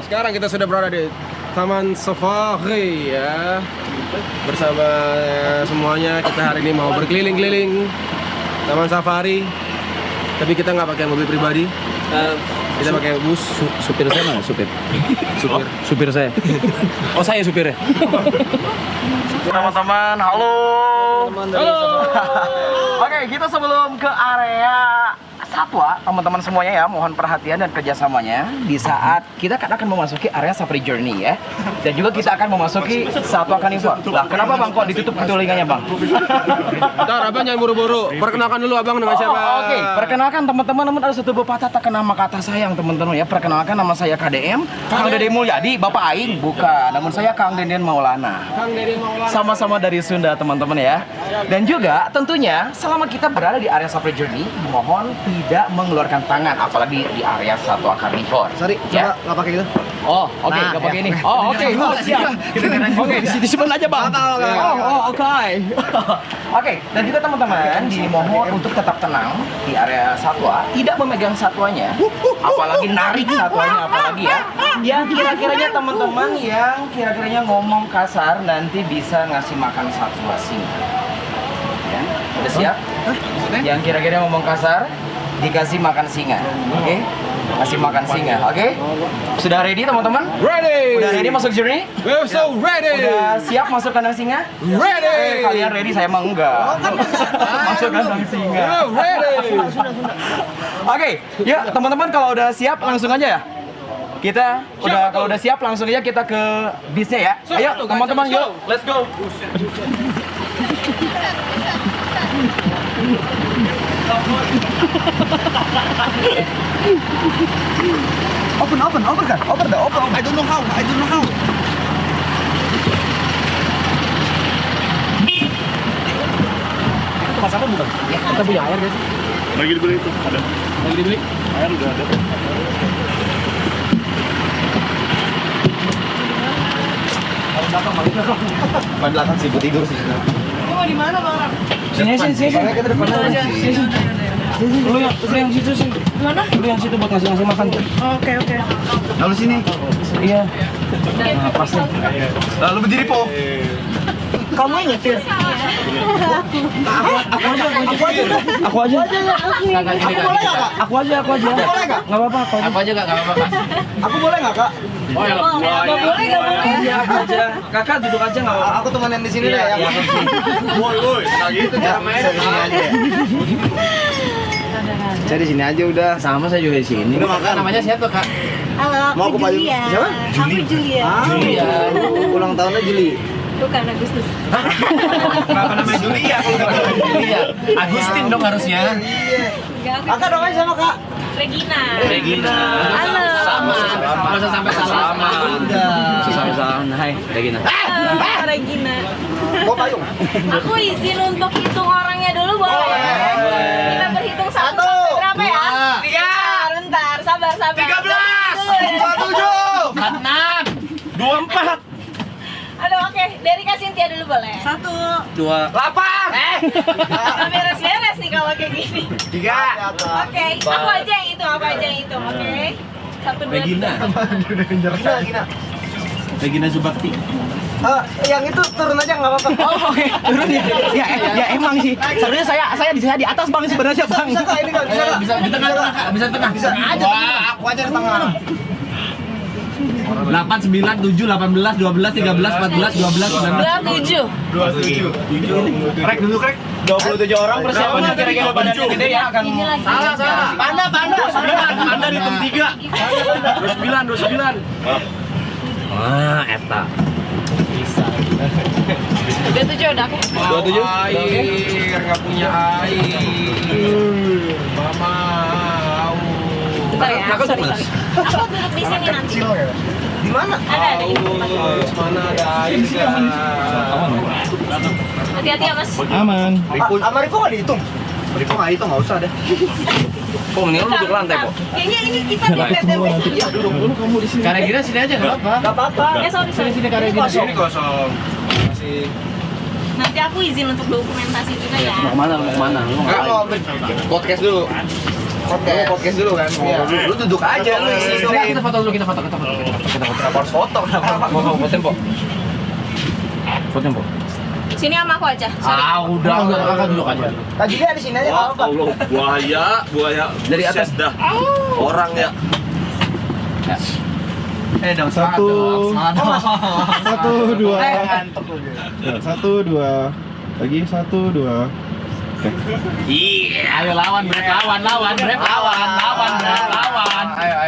Sekarang kita sudah berada di Taman Safari ya. Bersama semuanya kita hari ini mau berkeliling-keliling Taman Safari. Tapi kita nggak pakai mobil pribadi. Kita pakai bus. Supir saya mana? Supir. Supir saya. Oh, saya supirnya. Teman-teman, halo. Halo. Oke, kita sebelum ke area satwa, teman-teman semuanya ya, mohon perhatian dan kerjasamanya di saat kita akan memasuki area Safari Journey ya. Dan juga kita akan memasuki satwa karnivor. Lah, kenapa Bang kok ditutup telinganya Bang? Ntar abang jangan buru-buru. Perkenalkan dulu abang dengan siapa? Oke, perkenalkan teman-teman, namun ada satu pepatah tak kena maka kata sayang teman-teman ya. Perkenalkan nama saya KDM, Kang Dede Mulyadi, Bapak Aing, bukan. Namun saya Kang Deden Maulana. Kang Dede Maulana. Sama-sama dari Sunda teman-teman ya. Dan juga tentunya selama kita berada di area Safari Journey, mohon tidak mengeluarkan tangan, apalagi di area satwa karnivor. Sorry, ya. coba nggak pakai itu. Oh, oke, nggak pakai ini. Oh, oke, siap. Oke, disimpan aja bang. Oh, oke. Oke, dan juga teman-teman dimohon untuk tetap tenang di area satwa, tidak memegang satwanya, apalagi narik satwanya, apalagi ya. Yang kira-kiranya teman-teman yang kira-kiranya ngomong kasar nanti bisa ngasih makan satwa singa. Ya, udah siap? Yang kira-kira ngomong kasar dikasih makan singa, oke? Kasih makan singa, oke? Sudah ready teman-teman? Ready. Udah ready masuk journey? We're so ready. Udah siap masuk kandang singa? Ready. Kalian ready, saya mah enggak. Masuk kandang singa. Ready. Oke, yuk teman-teman kalau udah siap langsung aja ya. Kita udah kalau udah siap langsung aja kita ke bisnya ya. Ayo teman-teman yuk, let's go. Open kan? Open. I don't know how. Itu mas apa bukan? Ya, kita punya air guys. Lagi dibeli itu, ada. Lagi dibeli? Air udah ada. Main belakang sih, tidur sih. Lu mau di mana, Bang? Sini. Kita depan aja. Lu yang situ sih. Mana? Lu yang situ buat ngasih makan. Oke. Lalu sini. Iya. Nah, pasti. Lalu berdiri po. Kamu yang nyetir? Aku aja. Aku aja. Boleh nggak? Nggak apa-apa. Aku aja nggak apa-apa. Aku boleh nggak, Kak? Oh ya. Nggak boleh. Aku aja. Kakak duduk aja nggak apa-apa. Aku temenin di sini deh ya. Woi, nah gitu cara main. Saya di sini aja udah. Sama saya juga di sini. Udah makan. Namanya siapa kak? Halo, Mau aku aku payung. Julia. Siapa? Aku Julia. Julia. Ulang tahunnya Juli. Bukan Agustus. Kenapa namanya Julia? Julia. Agustin dong harusnya. Kakak dong aja sama Kak. Regina. Halo. Sama. Masa sampai sama. Sama. Hai, Regina. Halo, Regina. Mau payung? Aku izin untuk hitung orangnya dulu boleh? Kita berhitung satu sampai berapa ya? 3. Bentar, sabar. 13. 24. Aduh, oke. Dari Kak Cynthia dulu boleh? 1. 2. 8. Nggak beres-beres nih kalau kayak gini. 3. Oke, aku aja yang hitung, oke? 1, 2, 3. Gina. Regina Subakti. Yang itu turun aja nggak apa-apa. Oh, oke. Turun ya. Ya emang sih. Sebenarnya saya di atas Bang sebenarnya Bang. Bisa Kak, ini Kak? Bisa Kak? Bisa di tengah, Kak. Bisa di tengah. Bisa aja. Wah, Aku aja di tengah. 8, 9, 7, 18, 12, 13, 14, 12, 19. 27. Krek dulu, Krek. 27 orang persiapannya kira-kira badannya gede ya akan. Ini lagi. Salah. Panda. 9, di hitung 3. 29. Wah, eta. 27 udah oke. 27. Air, nggak punya air. Mama. Bentar ya. Kakak Sorry. Mas. Aku duduk di sini nanti. Di mana? Ada ini. Haus, mana ada air? Hati-hati ya Mas. Aman. Sama Riko nggak dihitung? Riko nggak hitung, nggak usah deh. Kok mendingan lu duduk lantai, kok. Kayaknya ini kita lihat-lihat. Iya duduk dulu kamu di sini. Karena gini sini aja enggak apa-apa. Nggak apa-apa. Sorry. Sini karena gini. Ini kosong. Masih. Nanti aku izin untuk dokumentasi juga ya. Mau kemana? Enggak mau podcast dulu. podcast dulu kan. Lu duduk aja lu isi Kita foto dulu, kita foto. Kenapa harus foto? Kenapa? Foto tempo. Foto tempo. Sini sama aku aja. Sorry. Udah, kakak duduk aja. Tadi dia di sini aja Wah, apa? Allah, buaya. Dari atas. Buset dah. Orang ya. Dong, Satu, dua, Ngantuk lu dia. satu, dua, lagi satu, dua. Ayo lawan, Brep, lawan.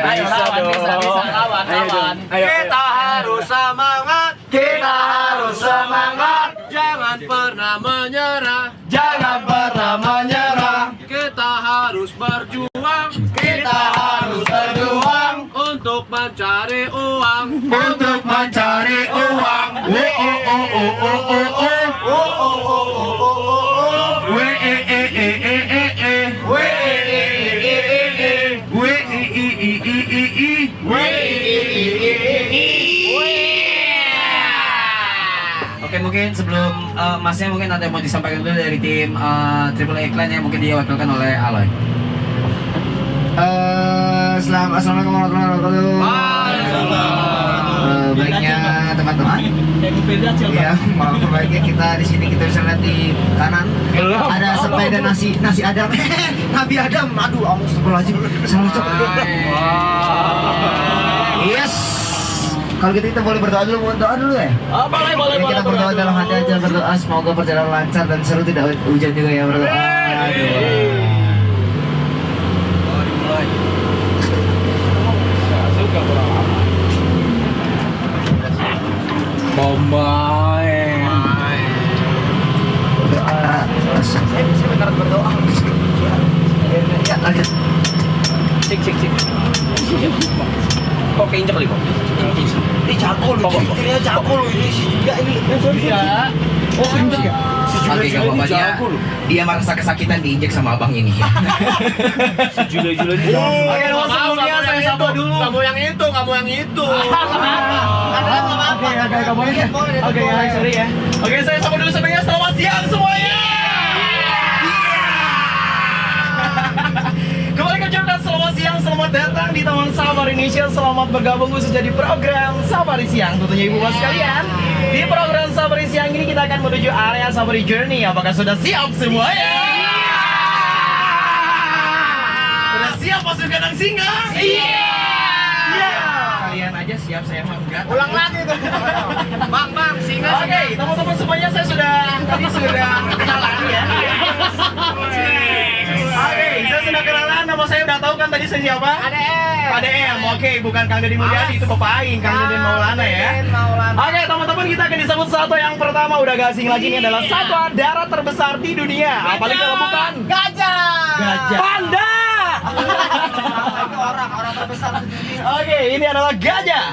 Ayo lawan, bisa lawan. Kita harus semangat. Kita harus semangat, Jangan pernah menyerah. jangan pernah menyerah. Kita harus berjuang Kita harus berjuang untuk mencari uang. untuk mencari uang. Oke, mungkin sebelum masnya mungkin ada yang mau disampaikan dulu dari tim Triple A Clan yang mungkin diwakilkan oleh Aloy. Assalamualaikum warahmatullahi wabarakatuh. Baiknya teman-teman. Ya, baiknya kita di sini kita bisa lihat di kanan ada sepeda nasi Adam. Nabi Adam. Aduh, astagfirullahaladzim. Salah cok. Yes. Kalau gitu kita boleh berdoa dulu, ya. Boleh. Jadi kita berdoa dalam hati aja, berdoa semoga perjalanan lancar dan seru, tidak hujan juga ya, berdoa. Aduh. Saya benar berdoa. Ya, lanjut. Cek. Kok keinjak kali kok? Ini jago loh, ceritanya jago loh ini juga ini. Iya. Oh, keinjak ya? Oke, gambarnya dia merasa kesakitan diinjek sama abang ini. Oke, sebelumnya saya sapa dulu. Kamu yang itu. Oke, sorry ya. Oke, saya sapa dulu semuanya. Selamat siang semuanya. Kembali ke Jordan, selamat siang, selamat datang di Taman Safari Indonesia. Selamat bergabung khususnya di program Safari Siang. Tentunya ibu bapak sekalian, di program Safari Siang ini kita akan menuju area Safari Journey. Apakah sudah siap semuanya? Sudah siap masuk kandang singa? Iya. Kalian aja siap, saya mah enggak. Ulang lagi tuh. Bang, singa. Oke, teman-teman semuanya saya sudah kenalan ya. Oke, saya sudah kenalan. Nama saya udah tahu kan tadi saya siapa? ADM. Oke, bukan Kang Deddy Mulyadi, itu Bapak Aing, Kang Deddy Maulana ya. Oke, teman-teman, kita akan disambut satwa yang pertama, udah gak asing lagi, ini adalah satwa darat terbesar di dunia. Apalagi kalau bukan gajah. Panda. Itu orang terbesar di dunia. Oke, ini adalah gajah.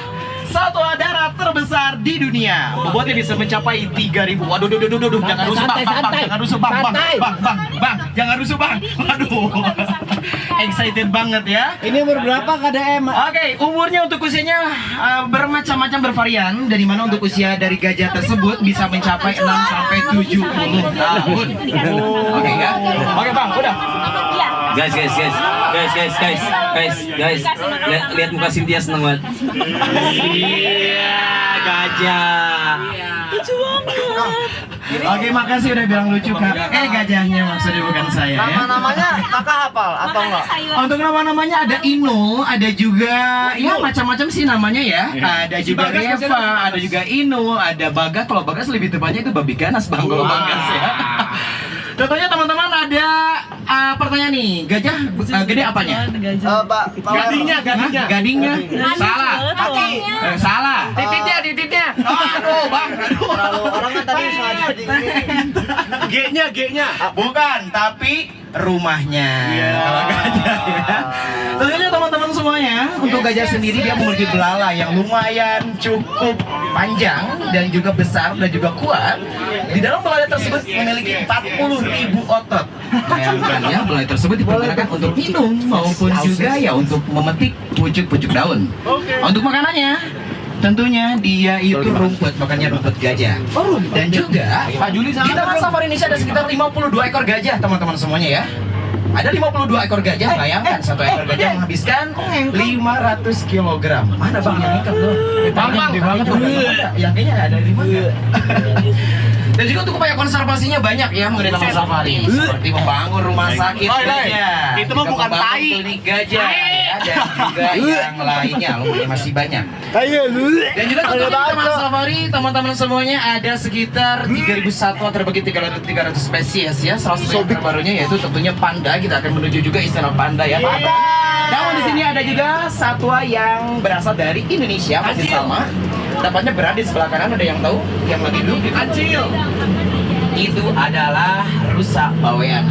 Satwa darat terbesar di dunia. Bobotnya bisa mencapai 3.000. Waduh, jangan rusuh bang, jangan rusuh bang, jangan rusuh bang. Waduh, excited banget ya. Ini umur berapa KDM? Oke, umurnya untuk usianya bermacam-macam bervarian. Dari mana untuk usia dari gajah tersebut bisa mencapai 6 sampai 70 tahun. Oke ya? Oke bang, udah. Iya. Guys, lihat muka Cynthia seneng banget. Iya, gajah. Oke, makasih udah bilang lucu kak. Gajahnya maksudnya bukan saya ya. Namanya kakak hafal atau Makannya enggak? sayur. Untuk nama-namanya ada Inu, ada juga ya macam-macam sih namanya ya. Ada juga Reva, ada juga Inu, ada Bagas. Kalau Bagas lebih tepatnya itu babi ganas bang kalau Bagas ya. Contohnya teman-teman ada pertanyaan nih, gajah gede apanya? Gadingnya. Gadingnya? Salah. Kaki. Salah. Titiknya. Aduh bang, aduh. Orang kan tadi sengaja G-nya. Bukan, tapi rumahnya. Kalau gajah ya. Tentunya teman-teman semuanya, untuk gajah sendiri dia memiliki belalai yang lumayan cukup panjang dan juga besar dan juga kuat. Di dalam belalai tersebut memiliki 40.000 otot. Bayangkan ya, belalai tersebut dipergunakan untuk minum maupun juga ya untuk memetik pucuk-pucuk daun. Untuk makanannya, tentunya dia itu rumput, makanya rumput gajah. Dan juga di Taman Safari Indonesia ada sekitar 52 ekor gajah teman-teman semuanya ya. Ada 52 ekor gajah, bayangkan satu ekor gajah menghabiskan 500 kg. Mana bang yang ikat lo? Bang, yang kayaknya ada 5. Dan juga untuk upaya konservasinya banyak ya mengenai Taman Safari, seperti membangun rumah sakit gajah, itu mah bukan membangun tai. klinik gajah, ya, dan juga yang lainnya, lumayan masih banyak. Dan juga untuk Taman Safari, teman-teman semuanya ada sekitar 3.000 satwa terbagi 300 spesies ya. Salah satu yang terbarunya yaitu tentunya panda. Kita akan menuju juga istana panda ya. Namun di sini ada juga satwa yang berasal dari Indonesia, masih sama. Tempatnya berada di sebelah kanan, ada yang tahu? Yang lagi duduk di kecil. Itu adalah rusa bawean.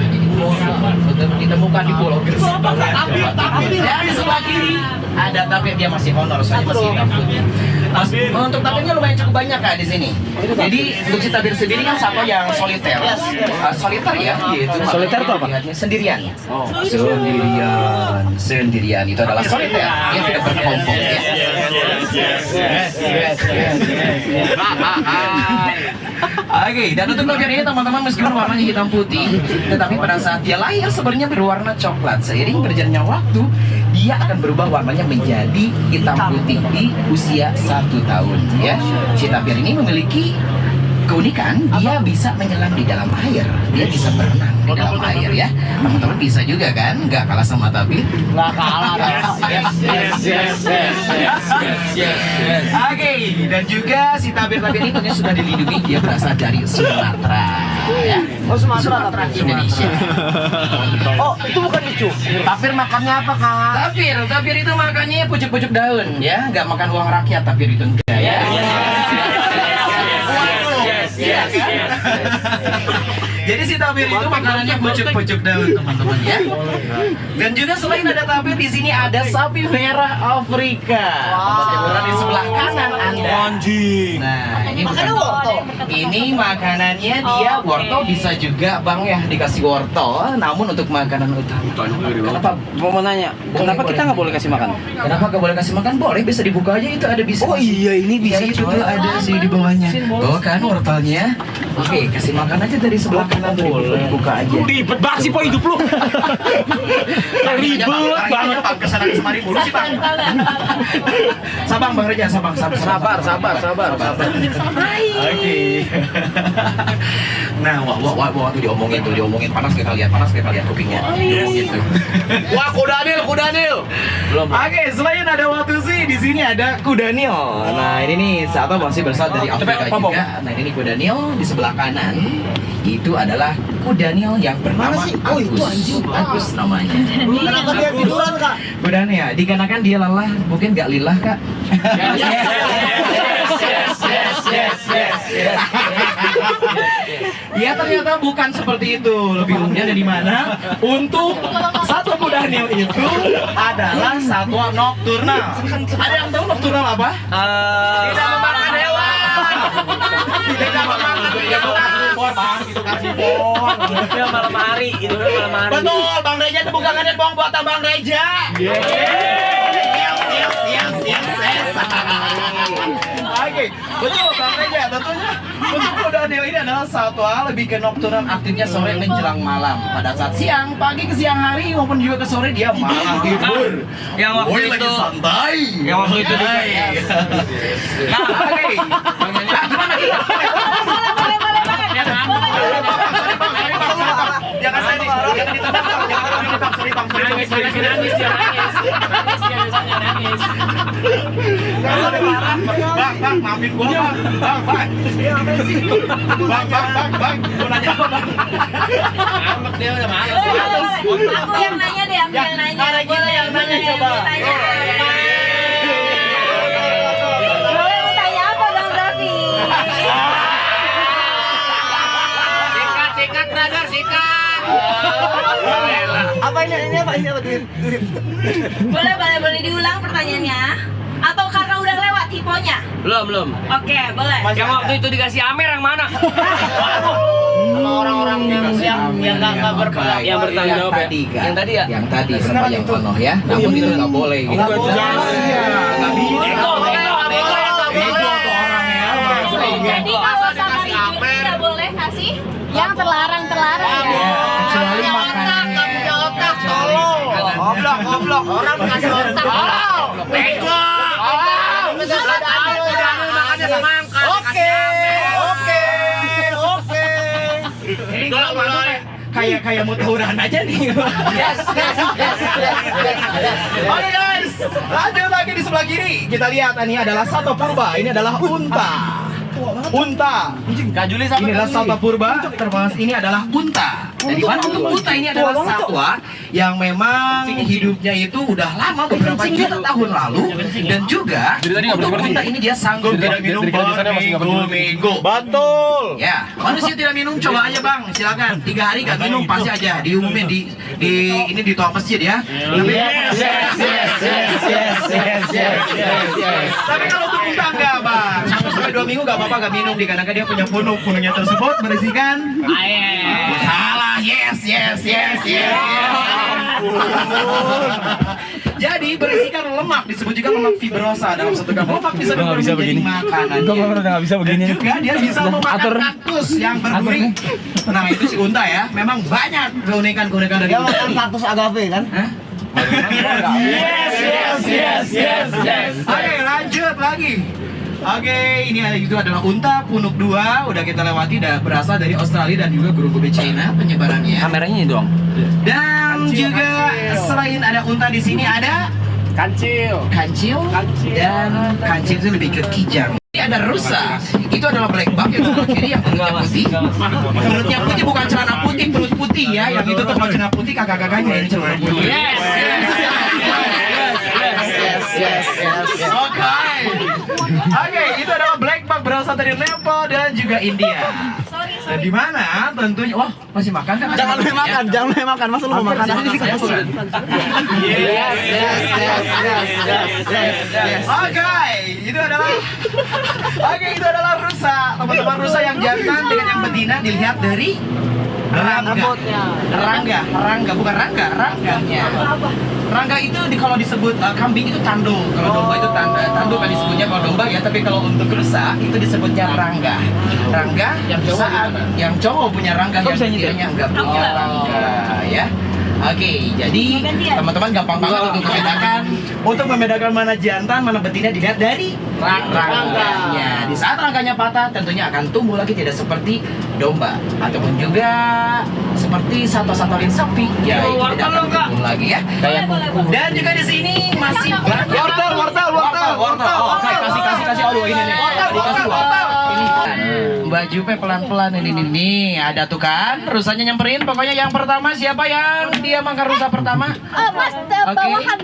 Ditemukan di Pulau Gresik. Dan di sebelah kiri ada tapir, dia masih honor saja, masih hitam putih. Untuk tapirnya lumayan cukup banyak Kak di sini. Jadi untuk si tapir sendiri kan satwa yang soliter. Soliter ya, gitu. Soliter itu apa? Sendirian. Oh, sendirian itu adalah soliter. Dia tidak berkelompok ya. Oke, dan untuk tapir ini teman-teman meskipun warnanya hitam putih, tetapi pada saat dia lahir sebenarnya berwarna coklat. Seiring berjalannya waktu, dia akan berubah warnanya menjadi hitam putih di usia 1 tahun ya. Si tapir ini memiliki keunikan, dia bisa menyelam di dalam air, dia bisa berenang di dalam air ya. Teman-teman bisa juga kan, nggak kalah sama tapir? Nggak kalah. Oke, dan juga si tapir-tapir ini tentunya sudah dilindungi, dia berasal dari Sumatera ya. Oh, Sumatera. Indonesia. Oh, itu bukan lucu. Tapir makannya apa, Kak? Tapir itu makannya pucuk-pucuk daun ya, nggak makan uang rakyat tapir itu enggak ya. Iya kan? Jadi si tapir itu makanannya pucuk-pucuk daun teman-teman ya. Dan juga selain ada tapir, di sini ada sapi merah Afrika. Tempat yang berada di sebelah kanan Anda. Nah, ini bukan wortel. ini makanannya dia wortel, bisa juga Bang ya dikasih wortel. Namun untuk makanan utama. Kenapa? Mau nanya, kenapa kita nggak boleh kasih makan? Kenapa gak boleh kasih makan? Boleh, bisa dibuka aja, itu ada bisa. Oh iya, ini bisa itu coba. tuh ada sih di bawahnya. Bawa kan wortelnya. Oke, kasih makan aja dari sebelah kanan tuh, dibuka aja. Ribet banget sih po hidup lu. Ribet banget Bang, kesana kemari mulu sih Bang. Sabar Bang Reja, sabar. Oke. Nah, wah tuh diomongin panas kayak kalian kupingnya. Diomongin tuh. Wah, kuda Nil. Oke, selain ada waktu sih, di sini ada kuda Nil. Nah, ini nih satwa masih berasal dari Afrika juga. Nah, ini kuda Nil di sebelah kanan. Itu adalah kuda Nil yang bernama Agus namanya. Kenapa dia tiduran, Kak? Kuda Nil ya, dikarenakan dia lelah, mungkin nggak lilah Kak. Ya ternyata bukan seperti itu. Lebih umumnya dari mana? Untuk satu kuda Nil itu adalah satwa nokturnal. Ada yang tahu nokturnal apa? Tidak memakan hewan. Tidak memakan Dia malam hari, itu kan malam hari. Betul, Bang Reja itu bukannya bawang buatan Bang Reja. Oke, betul Bang Reja. Tentunya untuk kuda Nil ini adalah satwa lebih ke nocturnal, aktifnya sore menjelang malam. Pada saat siang, pagi ke siang hari maupun juga ke sore dia malah tidur. Yang waktu Boy lagi itu santai. Yang waktu itu Nah, oke. Gimana kita? Jangan sedih, jangan ditebak, sorry bang. Bang, maafin gua bang. Bang, gua nanya apa bang? Ngambek dia udah males. Aku yang nanya deh, aku yang nanya. Ada kita yang nanya coba. Boleh mau tanya apa Bang Raffi? sikat brother, sikat. Apa ini apa duit? Boleh diulang pertanyaannya? Atau karena udah lewat hiponya? Belum. Oke, boleh. Yang waktu itu dikasih Amer yang mana? Sama orang-orang yang nggak berpegang. Yang bertanggung jawab ya? Yang tadi ya? Yang tadi sama yang penuh ya. Namun itu nggak boleh gitu. Nggak boleh. Nggak bisa. Jadi kalau sama Rijun nggak boleh kasih yang terlarang ya. Kecuali makanannya. goblok. Orang kasih otak. Bego. Udah tahu kudanil makannya sama angka. Oke. Ini Bego lu loh. kayak mau tawuran aja nih. Yes. Oke guys, lanjut lagi di sebelah kiri. Kita lihat ini adalah Sato Purba. Ini adalah unta. Kak Juli sama Ini adalah Sato Purba. Termasuk ini adalah unta. Dari mana unta ini adalah satwa yang memang hidupnya itu udah lama beberapa juta tahun lalu dan juga untuk unta ini dia sanggup tidak minum minggu. Betul. Ya, manusia tidak minum, coba aja bang, silakan 3 hari gak minum pasti aja diumumin di ini di toa masjid ya. Tapi kalau untuk unta enggak bang, 1-2 minggu gak apa-apa gak minum dikarenakan dia punya punuknya tersebut berisikan. Salah, yes. Jadi berisikan lemak, disebut juga lemak fibrosa. Dalam satu gram lemak bisa berubah menjadi makanan. Dan juga dia bisa memakan kaktus yang berduri. Nah itu si unta ya, memang banyak keunikan dari Dia unta makan ini. kaktus agave kan? Hah? Yes. Oke, lanjut lagi. Oke, ini itu adalah unta punuk 2. Udah kita lewati, berasal dari Australia dan juga guru-guru China penyebarannya. kameranya ini dong. Dan juga selain ada unta di sini ada kancil dan kancil itu lebih ke kijang. Ini ada rusa. Itu adalah black buck yang sebelah kiri yang perutnya putih. Perutnya putih bukan celana putih, perut putih ya. Yang itu tuh kalau celana putih kakak-kakaknya ini celana putih. Oke, itu adalah black buck berasal dari Nepal dan juga India. Dan di mana tentunya, wah masih makan kan? Jangan lupa makan. Masa lu mau makan? Itu adalah rusa. Teman-teman rusa yang jantan dengan yang betina dilihat dari rangganya. Rangga itu kalau disebut kambing itu tanduk. Kalau domba itu tanduk kan disebutnya kalau domba ya. Tapi kalau untuk rusa itu disebutnya rangga. Rangga yang cowok punya rangga, yang ceweknya enggak punya rangga ya. Oke, jadi teman-teman gampang banget untuk membedakan mana jantan, mana betina dilihat dari rangganya. Di saat rangganya patah, tentunya akan tumbuh lagi tidak seperti domba ataupun juga seperti satu-satuin sapi. Ya, itu tidak akan tumbuh lagi ya. Dan juga di sini masih banyak wortel. Oke, kasih. Aduh, ini nih. Dikasih wortel. Ini Mbak Jupe pelan-pelan ini ada tuh kan rusanya nyamperin. Pokoknya yang pertama siapa yang dia makan rusa pertama? Mas,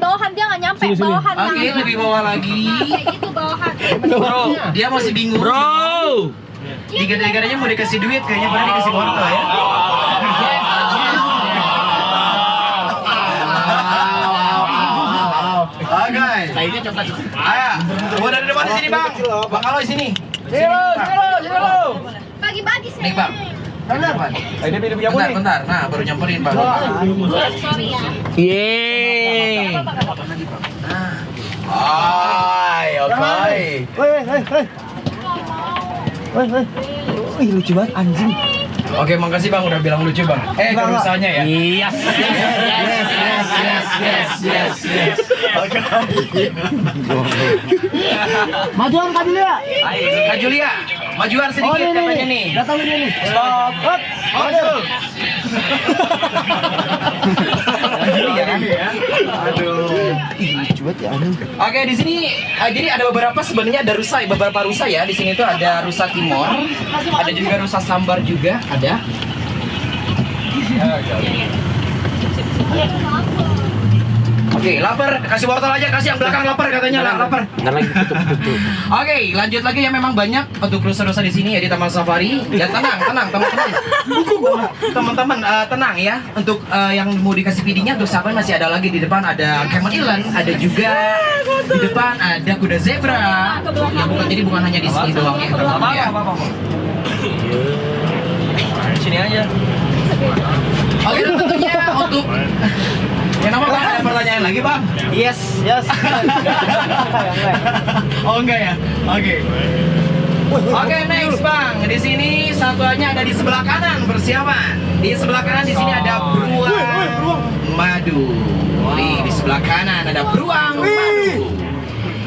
bawahan dia nggak nyampe. Bawahan. Oke, lebih bawah lagi. Itu bawahan. Bro, dia masih bingung. Bro. Tiga-tiganya mau dikasih duit kayaknya, padahal dikasih wortel ya. Oke. Kayaknya coklat. Ayo, udah di depan di sini bang. Bang kalau di sini. Bagi-bagi sih. Nih bang. Bentar, Bang. Bentar. Nah, baru nyamperin, Bang. Sorry ya. Yeay. Oke. Wih, lucu banget anjing. Oke, makasih Bang udah bilang lucu, Bang. Rusanya ya. Iya. Majuan Kak Julia. Kak Julia, majuan sedikit katanya nih. Datang dia nih. Stop. Maju. Aduh. Lucu banget ya anjing. Oke, di sini jadi ada sebenarnya ada beberapa rusa ya. Di sini tuh ada rusa timor, ada juga rusa sambar juga ada. Oke, lapar, kasih wortel aja, kasih yang belakang lapar katanya lapar. Oke, lanjut lagi yang memang banyak untuk rusa-rusa di sini ya di Taman Safari. Ya tenang teman-teman. Teman-teman tenang ya. Untuk yang mau dikasih feedingnya untuk sahabat masih ada lagi di depan ada camel eland, ada juga di depan ada kuda zebra. Ya bukan hanya di sini doang ya teman-teman ya. Sini aja. Oke, dan tentunya untuk yang nama Bang, ada pertanyaan lagi Bang? Yes. Oh enggak ya? Oke. Oke, next Bang. Di sini satuannya ada di sebelah kanan, persiapan. Di sebelah kanan di sini ada beruang madu. Di sebelah kanan ada beruang madu.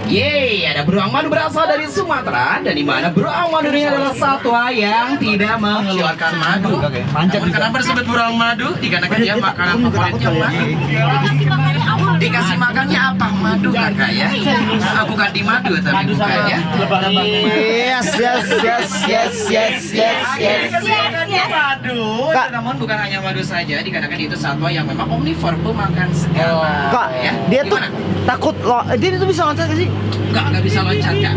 Yeay, ada beruang madu berasal dari Sumatera, dan di mana beruang madu ini adalah satwa yang tidak mengeluarkan madu. Namun kenapa disebut beruang madu? Dikarenakan dia makanan favoritnya madu. Dikasih makannya apa? Madu kakak ya? Bukan di madu tapi bukan ya. Madu. Namun bukan hanya madu saja, dikarenakan itu satwa yang memang omnivore, pemakan segala. Kak, Ya, dia tuh gimana? takut dia itu bisa loncat gak sih? Nggak bisa loncat kak.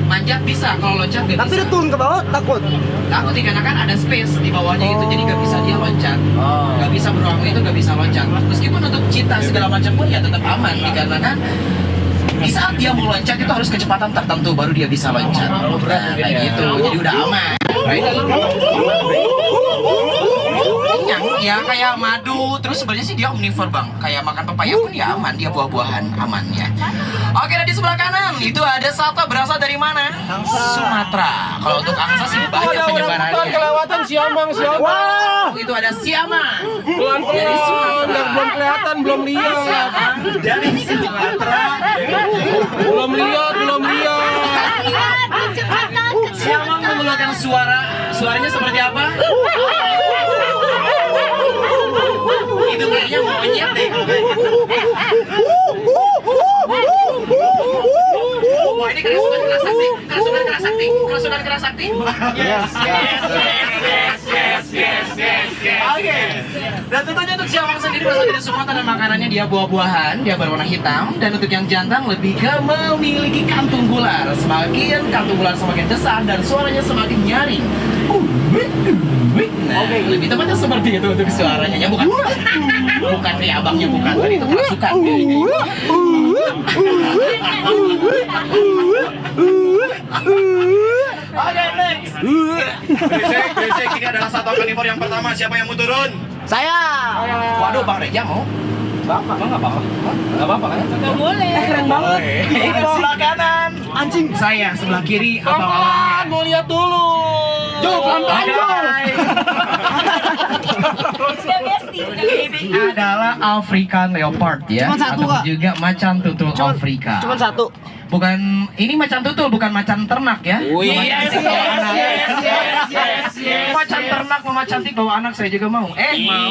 Manjat bisa, kalau loncat nggak Tapi bisa. dia turun ke bawah takut. Takut dikarenakan ada space di bawahnya itu, jadi nggak bisa dia loncat. Nggak bisa beruang itu nggak bisa loncat. Meskipun untuk cita segala macam pun ya tetap aman, dikarenakan di saat dia mau loncat itu harus kecepatan tertentu baru dia bisa loncat. Nah, kayak gitu, jadi udah aman. Kenyang, ya kayak madu. Terus sebenarnya sih dia omnivore bang. Kayak makan pepaya pun ya aman, dia buah-buahan aman ya. Oke, dan di sebelah kanan itu ada satwa berasal dari mana? Sumatera. Kalau untuk angsa sih banyak penyebarannya. Kelewatan siamang. Wow, itu ada siamang. Pelan-pelan, belum kelihatan, belum lihat. Dari Sumatera. Belum lihat. Siamang mengeluarkan suaranya seperti apa? Itu kayaknya monyet deh kalau kayak gitu. Wah, ini kerasukan keras sakti. Oke. Dan tentunya untuk siamang sendiri berasal dari Sumatera dan makanannya dia buah-buahan, dia berwarna hitam, dan untuk yang jantan lebih ke memiliki kantung gular. Semakin kantung gular semakin besar dan suaranya semakin nyaring. Nah, lebih tepatnya seperti itu untuk suaranya, bukan kayak abangnya, bukan, tadi itu kerasukan. Oke, next. Berisik, ini adalah satwa karnivor yang pertama. Siapa yang mau turun? Saya. Waduh, Bang Reja mau? Bapak, nggak apa-apa. Nggak apa-apa kan? Nggak boleh. Keren banget. Ini sebelah kanan. Anjing. Saya sebelah kiri. Abang-abangnya. Mau lihat dulu. Jom, pelan-pelan, Jom. Udah besti. Ini adalah African leopard ya. Cuma satu, Ataupun Kak. juga macan tutul Afrika. Cuma satu. Bukan, ini macan tutul, bukan macan ternak ya. Yes. Macan ternak sama macan tik bawa anak saya juga mau. Mau.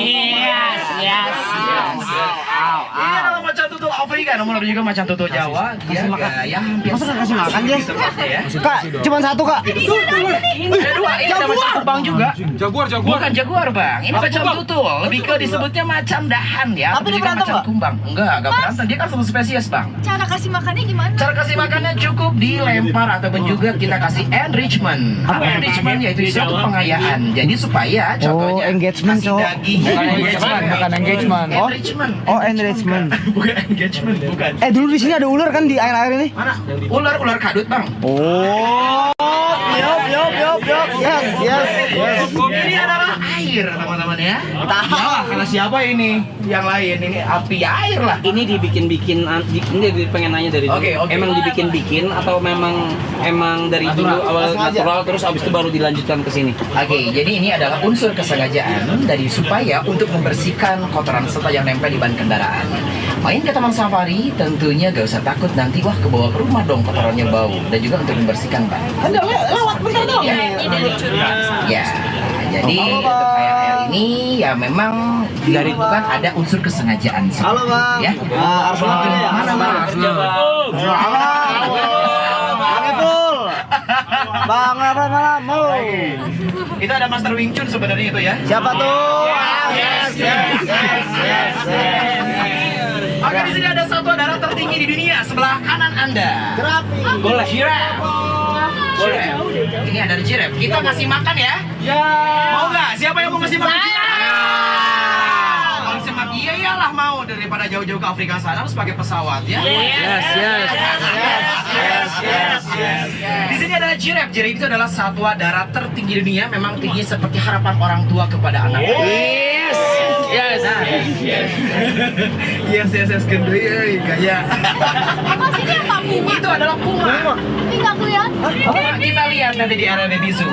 Ini adalah macan tutul Afrika, namun ada juga macan tutul Jawa. Dia gaya hampir Masa nggak kasih makan, Jess? tempatnya ya. Kak, cuma satu kak. Ada dua, ini ada macan terbang juga. Jaguar. Bukan jaguar bang, ini macan tutul. Lebih ke disebutnya macan dahan ya. Tapi atau dia juga berantem macan nggak? kumbang. Enggak berantem. Dia kan satu spesies bang. Cara kasih makannya gimana? Cara kasih makannya cukup dilempar ataupun juga kita kasih enrichment. Apa enrichment? Yaitu suatu pengayaan. Jadi supaya contohnya engagement, kasih cowok. daging. Bukan engagement, bukan engagement. Oh. Enrichment. Oh, enrichment. Bukan engagement, bukan. Dulu di sini ada ular kan di air-air ini? Mana? Ular kadut bang. Oh. Yup. Yes. Ini adalah air teman-teman ya. Tahu karena siapa ini? Yang lain ini api air lah. Ini dibikin-bikin, ini pengen nanya dari dulu. Oke. Emang dibikin-bikin atau emang dari dulu awal natural terus abis itu baru dilanjutkan ke sini? Oke, jadi ini adalah unsur kesengajaan dari supaya untuk membersihkan kotoran serta yang nempel di ban kendaraan. Main ke taman safari tentunya gak usah takut nanti wah kebawa ke rumah dong kotorannya bau, dan juga untuk membersihkan ban. Lewat bentar dong. Ini dari curhat. Ya, jadi untuk air ini ya memang dari itu kan ada unsur kesengajaan. Halo bang. Ya. Arsenal ya. Mana bang? Bang, malam. Itu ada Master Wing Chun sebenarnya itu ya. Siapa tuh? Yes. Oke, di sini ada satwa darat tertinggi di dunia sebelah kanan Anda. Boleh. Giraffe. Boleh. Ini ada giraffe. Kita kasih makan ya. Mau nggak? Siapa yang mau kasih makan? Kalau kasih makan, iyalah mau, daripada jauh-jauh ke Afrika sana harus pakai pesawat ya. Yes. Di sini adalah giraffe. Giraffe itu adalah satwa darat tertinggi dunia. Memang tinggi seperti harapan orang tua kepada anak. Yes. Yes, gendut gaya. Emang sini apa Itu adalah puma. Ini nggak kelihatan. Kita lihat nanti di area baby zoo.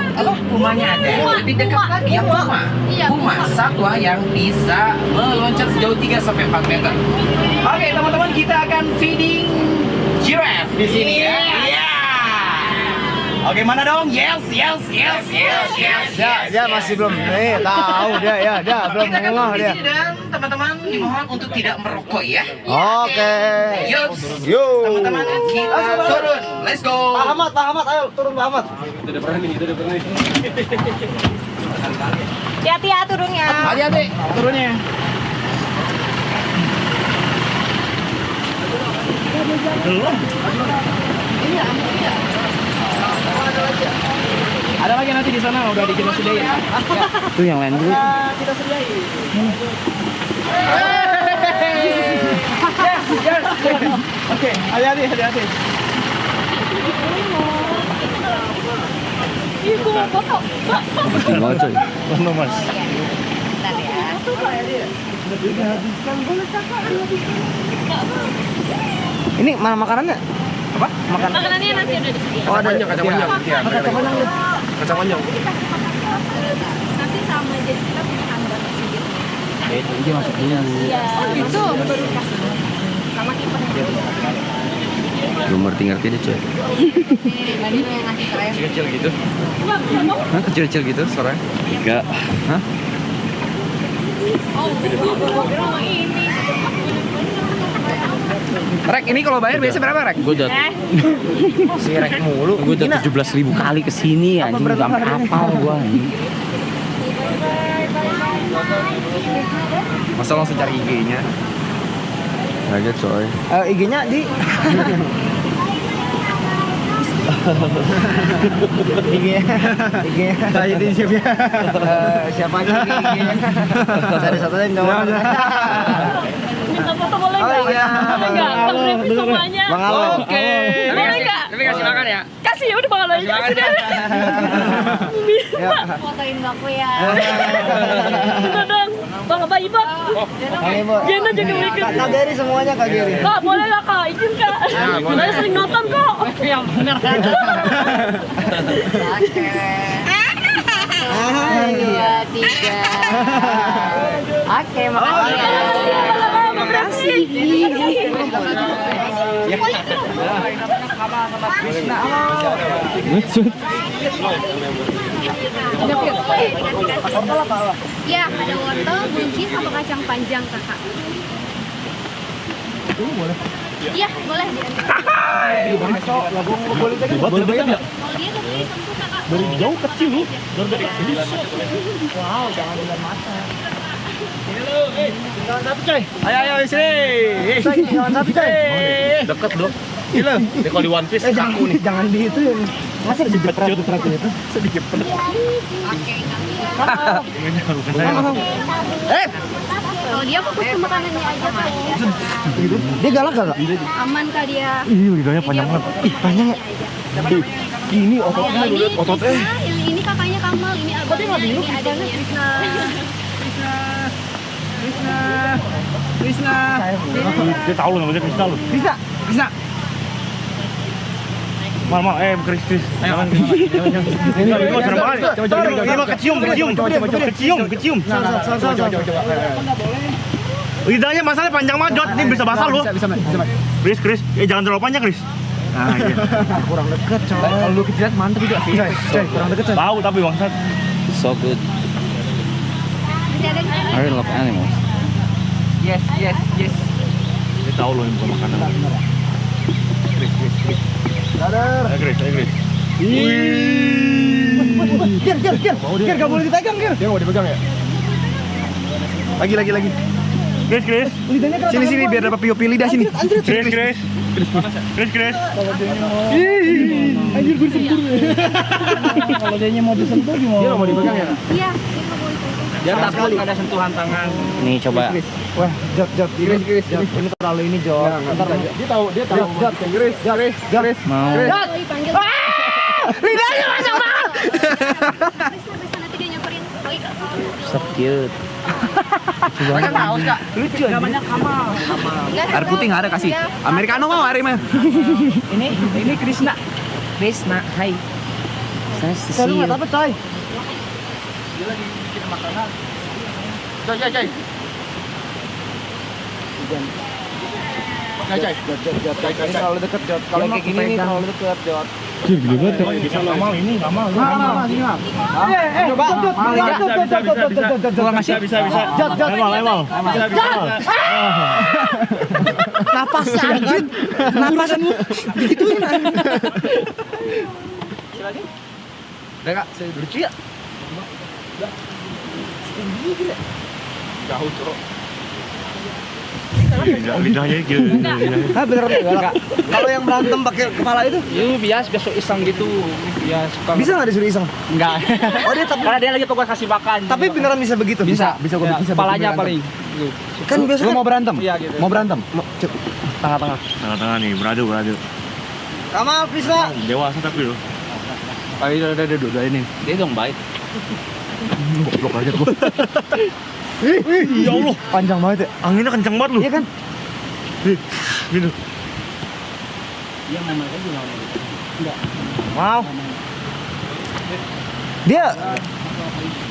Pumanya ada. Lebih dekat lagi ya puma. Iya, Puma, satwa yang bisa meloncat sejauh 3 sampai 4 meter. Oke, teman-teman, kita akan feeding giraffe di sini ya. Iya. Oke, mana dong? Yes. Dia masih belum. Tahu dia belum Kita akan ngeh di dia. sini dan teman-teman dimohon untuk tidak merokok ya. Oke. Yups. Yo. Teman-teman, kita turun. Let's go. Pak Ahmad, ayo turun Pak Ahmad. Itu udah berani. Hati-hati ya turunnya. Hati-hati turunnya. Ada lagi nanti di sana udah kita sediain. Itu yang lain dulu. Kita sediain. Oke, hati-hati. Ibu mau foto. Tinggal coy. Mas. Bentar ya. Ini mana makanannya? Apa? Makanannya nanti udah disediain. Oh, ada Kacang panjang. Nanti sama jadi kita punya handal sedikit. Dia masukinnya. Iya. Itu baru kasih. Sama kipernya. Belum ngerti deh coy. Tadi mau ngasih krem. Kecil gitu. Hah, kecil-kecil gitu suaranya? Enggak. Hah? Oh, ini. Rek, ini kalau bayar biasa berapa, Rek? Gue udah Si Rek mulu. 17.000 kali kesini anjing, udah sampai apal gua anjing. Masa langsung cari IG-nya? Kaget coy. IG-nya di IG-nya. Saya di siapa? Siapa aja IG-nya? Ada satu yang jawab. Minta foto boleh Oh nggak? iya. Boleh nggak? Review semuanya. Bang Alo. Oke. Boleh nggak? Tapi kasih makan ya. Kasih ya udah Bang Alo aja. Kasih deh. Ya. Fotoin aku ya. Udah dong. Bang Bayi Bang. Ini Bu. Gena juga mau ikut. Kak Geri semuanya Kak Geri. Kak boleh lah Kak, izin Kak. Saya sering nonton kok. Yang benar. Dua, tiga. Oke, makasih ya. Makasih. Ya, ada wortel, buncis, sama kacang panjang, Kakak. Iya, boleh. Boleh banyak ya? Kalau dia tapi tentu Kakak. Dari jauh kecil loh. Jangan satu coy. Ayo sini. Jangan satu coy. Deket dong. Gila. Ini kalau di One Piece kaku nih. Jangan di itu ya. Masa dijepret itu? Sedikit pedes. Kalau dia fokus ke makanannya aja, Kak. Dia galak gak? Aman, Kak, dia. Ih, lidahnya panjang banget. Ih, panjang ya. Ini ototnya, Yang ini ototnya. Krisna, yang ini kakaknya Kamal, ini abangnya, ini adanya Krisna. Dia tahu loh namanya Krisna loh. Krisna. Mal, Kris. Jangan. Ini mah serem banget. Ini mah kecium. Lidahnya masalahnya panjang banget, Jod. Ini bisa basah loh. Bisa. Kris. Jangan terlalu panjang, Kris. Nah, iya. Kurang deket coy. Kalau lu kecilan mantep juga sih. Coy, kurang deket coy. Tahu tapi bangsat. So good. masih ada di sana. I really love animals. Yes. Dia tahu loh ini bukan makanan. Kris. Sadar. Kris. Gir, gak boleh dipegang, Gir. Dia mau dipegang ya? Lagi. Kris. Lidahnya kerasa. Sini biar dapat POP lidah sini. Kris. Anjir, gue disentuh. Kalau dia mau disentuh gimana? Dia nggak mau dipegang ya? Iya, dia nggak boleh pegang. Dia takut ada sentuhan tangan. Nih coba. Wah, Jod. Gris. Ini terlalu ini, Jod. Ntar Dia tahu. Jod. Gris. Mau. Kalau dipanggil. Lidahnya masuk banget. Bisa nanti dia nyamperin. Baik, Kak. So cute. Pakai kaos kak. Lucu namanya Kamal. Air putih nggak ada kasih. Americano mau air mah. Ini Krishna. Krishna, hai. Saya Saya nggak dapat coy. Coy. Terlalu deket Jot. Kalau kayak gini nih terlalu deket Jot. Gede banget. Kamal ini, Kamal. Coba bisa. Lemal. Napas anjing. Napas digituin. Udah kak, saya lucu ya. Jauh cok. Lidahnya gitu. Ah beneran enggak? Kalau yang berantem pakai kepala itu? biasa iseng gitu. Ya suka. Bisa nggak disuruh iseng? Enggak. Oh dia tapi Karena dia lagi tugas kasih makan. tapi beneran bisa begitu? Bisa Kepalanya paling. Kan biasa lu mau berantem? Iya gitu. Mau berantem? Tengah-tengah. Tengah-tengah nih, beradu. Kamal, Krishna. Dewasa tapi lo. Ayo udah dua ini. Dia dong baik. Goblok aja gua. Ya Allah, Panjang banget ya. anginnya kencang banget lu. Iya kan? Gitu. Dia namanya juga. Wow. Dia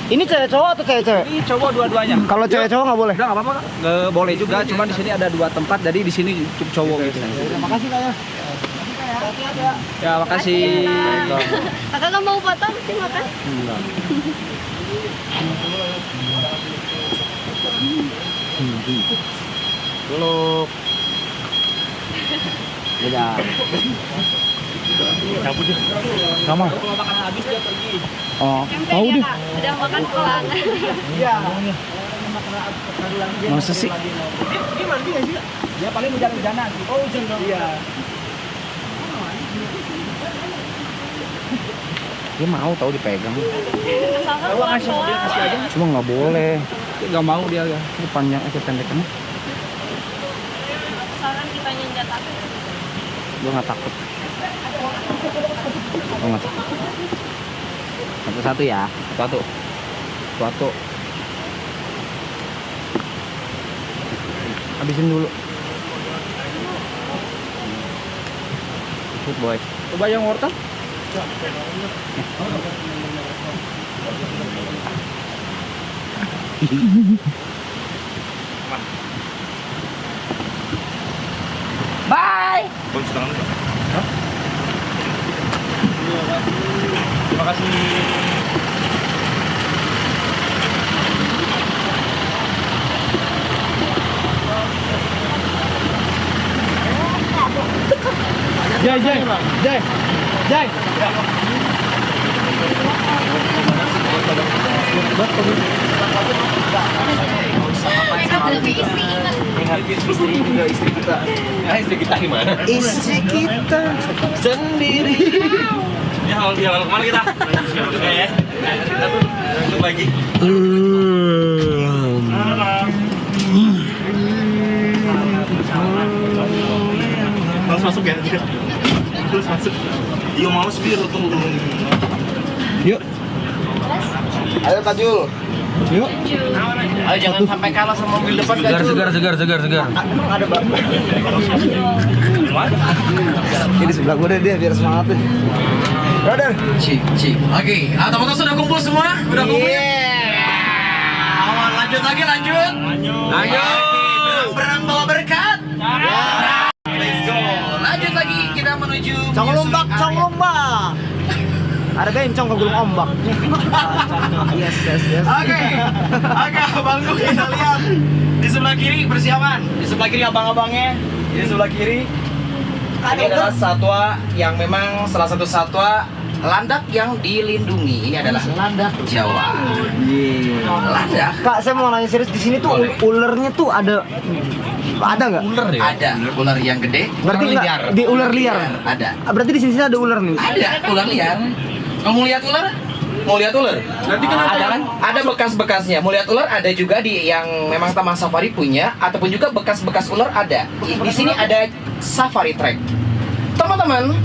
ini cewek cowok atau cewek? Ini cowok dua-duanya. Kalau cewek cowok nggak boleh. Udah nggak apa-apa kak. Nggak boleh juga, cuma di sini ada dua tempat, jadi di sini cukup cowok gitu. Makasih kak ya. Ya makasih. Kakak nggak mau foto, mesti makan. Peluk. Beda. Cabut deh. Kamal. Kalau makanan habis dia pergi. Oh, Sampai mau dia deh. Kak, udah makan pulang. Masa sih? Dia paling hujan-hujanan. Oh hujan dong. Iya. Dia mau tahu dipegang. Asalkan pelan-pelan. Cuma nggak boleh. Dia nggak mau dia ya. Ini panjang aja pendeknya. Asalkan kita nyenjat aku. Gue nggak takut. Gue nggak takut. Satu-satu ya. Satu. Habisin dulu. Good boy. Coba yang wortel. Bye. Bagus tangan lu. Terima kasih. Jai. Lebih istri ingat. Istri juga istri kita. Istri kita gimana? Istri kita sendiri. Ya hal kemana kita? Oke ya. Kita bagi. Terus masuk ya. Terus masuk. Iya mau spir tuh. Yuk. Ayo Kak Jul. Yuk. Ayo jangan sampai kalah sama mobil depan. Segar. Emang ada Mbak? Ini sebelah gue deh dia biar semangat deh. Brother. Cik. Oke, teman-teman sudah kumpul semua? Udah kumpul ya? Awan, lanjut. Berang bawa berkat. Let's go. Lanjut lagi, kita menuju Cong lombak. Ada bencong ke gulung ombak. Yes. Oke, abangku kita lihat di sebelah kiri persiapan. Di sebelah kiri abang-abangnya. Di sebelah kiri ini adalah satwa yang memang salah satu satwa landak yang dilindungi. Ini adalah landak Jawa. Landak. Kak, saya mau nanya serius di sini tuh ulernya tuh ada nggak? Ular ya? Ada ular yang gede. Berarti ular nggak di ular liar. Ada. Berarti di sini ada ular nih. Ada ular liar. Kamu lihat ular? Mau lihat ular? Nanti kan ada kan? Ada bekas-bekasnya. Mau lihat ular ada juga di yang memang Taman Safari punya, ataupun juga bekas-bekas ular ada. Di sini ada safari track. Teman-teman,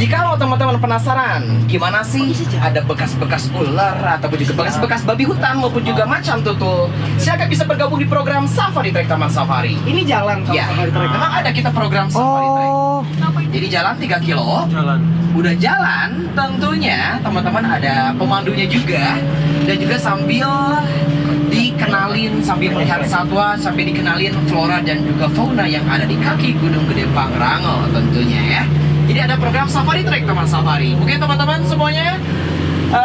Jikalau teman-teman penasaran gimana sih ada bekas-bekas ular ataupun juga bekas-bekas babi hutan maupun juga macan tutul, silakan bisa bergabung di program Safari Trek Taman Safari. Ini jalan Ya, memang ada kita program Safari Trek. Jadi jalan 3 kilo. Udah jalan, tentunya teman-teman ada pemandunya juga dan juga sambil dikenalin, sambil melihat satwa, sambil dikenalin flora dan juga fauna yang ada di kaki Gunung Gede Pangrango tentunya ya. Jadi ada program Safari Trek Taman Safari. Mungkin teman-teman semuanya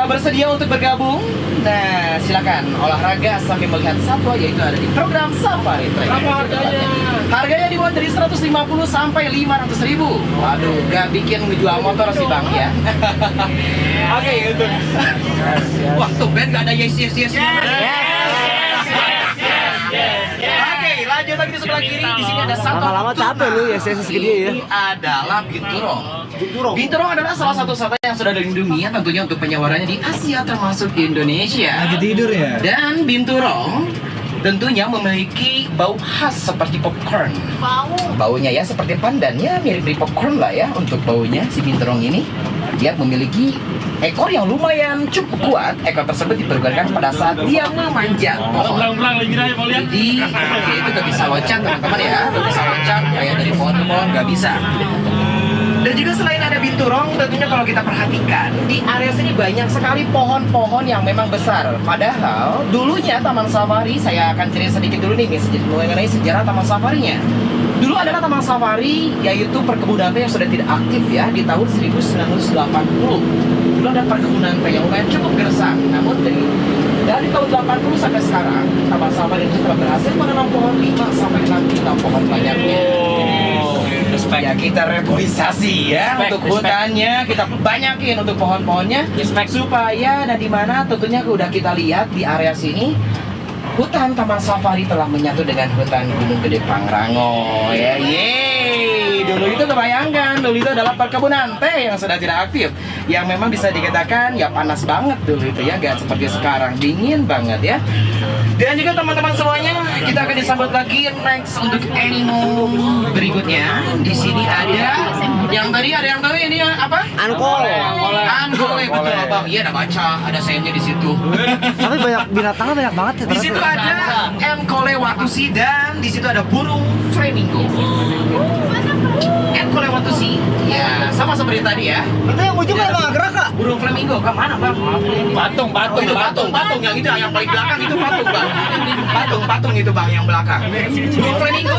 bersedia untuk bergabung. Nah, silakan olahraga sambil melihat satwa, yaitu ada di program Safari Trek. Berapa harganya? Harganya dimulai dari 150 sampai 500 ribu. Waduh, gak bikin ngejual motor sih bang ya. Oke, untuk wah tuh Ben gak ada yes. Oke, lanjut lagi di sebelah kiri. Di sini ada satu. Lama-lama capek lu ya segede ya. Ini adalah binturong. Binturong adalah salah satu satwa yang sudah dilindungi ya, tentunya untuk penyawarannya di Asia termasuk Indonesia. Lagi tidur ya? Dan binturong tentunya memiliki bau khas seperti popcorn. Baunya ya seperti pandan ya, mirip popcorn lah ya untuk baunya si binturong ini. Dia memiliki ekor yang lumayan cukup kuat. Ekor tersebut dipergunakan pada saat dia memanjat pohon. Jadi dia itu gak bisa loncat teman-teman ya, gak bisa loncat kayak dari pohon ke pohon, gak bisa. Dan juga selain ada binturong, tentunya kalau kita perhatikan di area sini banyak sekali pohon-pohon yang memang besar. Padahal dulunya Taman Safari, saya akan cerita sedikit dulu nih mengenai sejarah Taman Safarinya. Dulu adalah Taman Safari, yaitu perkebunan teh yang sudah tidak aktif ya di tahun 1980. Dulu ada perkebunan teh yang lumayan cukup gersang. Namun dari tahun 80 sampai sekarang, Taman Safari itu telah berhasil menanam pohon 5 sampai 6 pohon banyaknya. Ya kita reboisasi ya untuk hutannya, kita banyakin untuk pohon-pohonnya supaya di mana tentunya udah kita lihat di area sini hutan Taman Safari telah menyatu dengan hutan Gunung Gede Pangrango ya. Yeay, dulu itu kebayangkan, dulu itu adalah perkebunan teh yang sudah tidak aktif, yang memang bisa dikatakan ya panas banget dulu itu ya, gak seperti sekarang dingin banget ya. Dan juga teman-teman semuanya, kita akan disambut lagi next untuk animal berikutnya. Di sini ada yang tadi ada yang tahu ini apa? Angkole. Angkole betul abang. Iya ada baca, ada sayapnya di situ. Tapi banyak binatangnya banyak banget ya. Di situ ada Angkole watusi dan di situ ada burung flamingo. Angkole watusi, ya sama seperti tadi ya. Itu yang ujung kan nggak gerak kak? Burung flamingo, ke mana bang? Patung. Itu patung yang itu yang paling belakang itu patung bang. Patung itu bang yang belakang. Burung flamingo.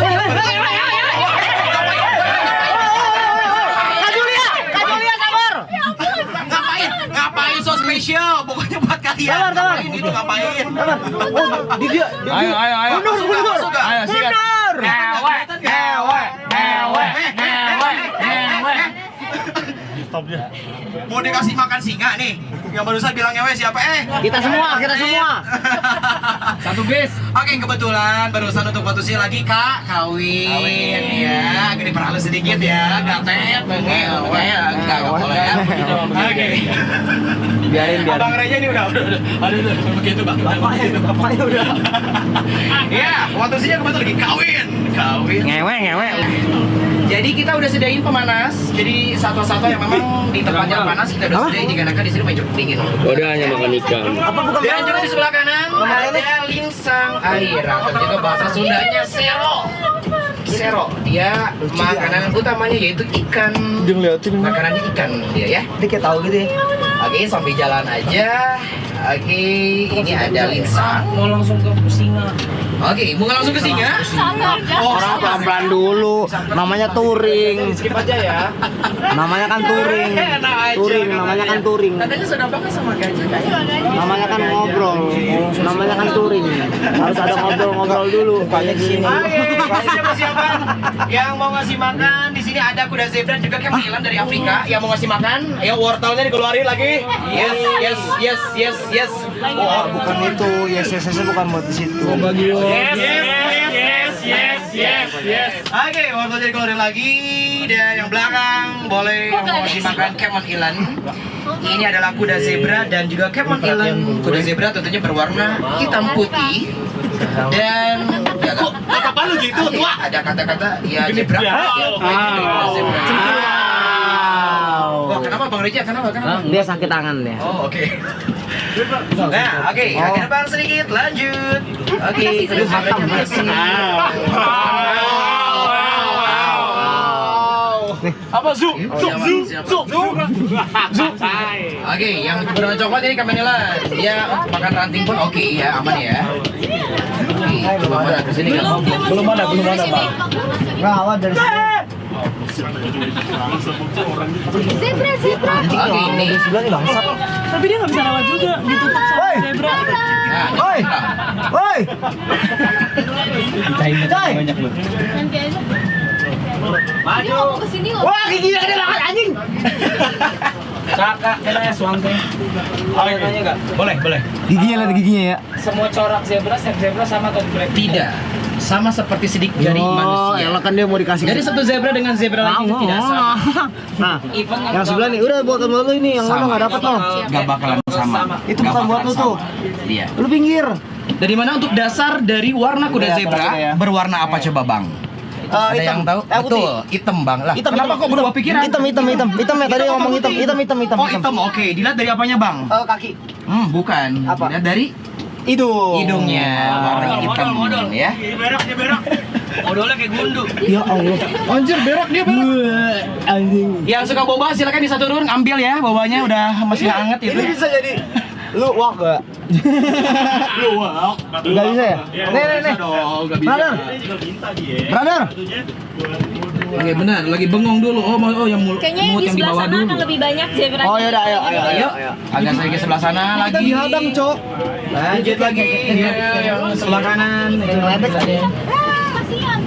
Ngapain so spesial? Pokoknya buat kalian. Ngapain itu ngapain? Ayo. Mundur. Ayo, sikat. Mau dikasih makan singa nih. Yang barusan bilang ngewe siapa? Kita semua. Satu bis. Oke, kebetulan barusan untuk fotosi lagi Kak kawin ya. Agak diperhalus sedikit ya. Gatet, enggak boleh ya. Oke. Biarin. Abang Reja ini udah begitu Bang. Bapaknya udah. Ya, fotosinya kebetulan lagi kawin. Ngewe. Jadi kita udah sediain pemanas. Jadi satwa-satwa yang memang di tempat yang panas kita udah sediain dikarenakan di sini banyak dingin. Udah hanya makan ikan. Dan juga di sebelah kanan ada lingsang air atau juga bahasa Sundanya sero. Dia makanan utamanya yaitu ikan. Makanannya ikan dia ya. Dia kayak tahu gitu ya. Oke, sambil jalan aja. Oke, ini ada lingsang. Mau langsung ke singa. Oke, mau langsung ke singa? Orang pelan-pelan dulu. Namanya touring. Skip aja ya. Namanya kan touring. Namanya kan touring. Katanya sudah banget sama gajah. Namanya kan ngobrol. Namanya kan touring. Harus ada ngobrol-ngobrol dulu. Banyak di sini. Oke, siapa-siapa yang mau ngasih makan? Di sini ada kuda zebra juga kemilan dari Afrika yang mau ngasih makan. Ayo wortelnya dikeluarin lagi. Yes. Oh, bukan itu. Yes, bukan buat di situ. Yes. Oke, wortelnya dikeluarin lagi. Dan yang belakang boleh yang mau ngasih makan Kemon Ilan. Ini adalah kuda zebra dan juga Kemon Ilan. Kuda zebra tentunya berwarna hitam putih. Dan Apa lu gitu tua? ada kata-kata ya zebra. Zebra. Bang Reja? Kenapa? Dia sakit tangan ya. Oh, oke. Nah, oke, ke depan sedikit, lanjut. Oke, terus Apa zu? Oke, yang berwarna coklat ini Kamenilan. Dia makan ranting pun oke ya, aman ya. Oke, belum ada ke sini kan? Belum ada, Bang. Rawat dari sini. Zebra. Oke, ini Sebelah nih bangsat. Tapi dia nggak bisa lewat juga, ditutup sama zebra. Nah, Woi. Woi. Coy. Nanti aja. Dia ngomong kesini loh. Wah, giginya ada banget anjing. Kakak, kena ya suangke. Tanya enggak? boleh. Giginya lihat giginya ya. Semua corak zebra, step zebra sama atau berbeda? Tidak. Sama seperti sidik jari manusia. kan dia mau dikasih. Jadi satu zebra dengan zebra lain itu tidak sama. Nah, Even yang sebelah nih udah buat lu ini yang mana enggak dapat loh. Gak bakalan sama. Itu bukan buat lu tuh. Iya. Lu pinggir. Dari mana untuk dasar dari warna kuda zebra berwarna apa coba Bang? Ada yang tahu? Betul, hitam Bang. Lah, kenapa kok berubah pikiran? Hitam ya tadi ngomong hitam. Oh, hitam. Oke, dilihat dari apanya Bang? Kaki. Bukan. Apa? Dilihat dari hidungnya. Warnanya hitam ya. Dia berak. Modalnya kayak gundu. Ya Allah. Anjir berak dia berak. Anjing. Yang suka boba silakan bisa turun ambil ya, bobanya udah masih hangat itu. Ini bisa jadi lu walk gak? Lu wak. Gak bisa ya? Nih. Brother. Oke, benar, lagi bengong dulu. Oh yang Kayaknya mulut di yang di sebelah bawah sana dulu. akan lebih banyak zebra. Oh yaudah ayo. Agak sedikit sebelah sana lagi. Kita dihadang, Cok. Lanjut lagi. Ya, yang sebelah kanan. Kasihan.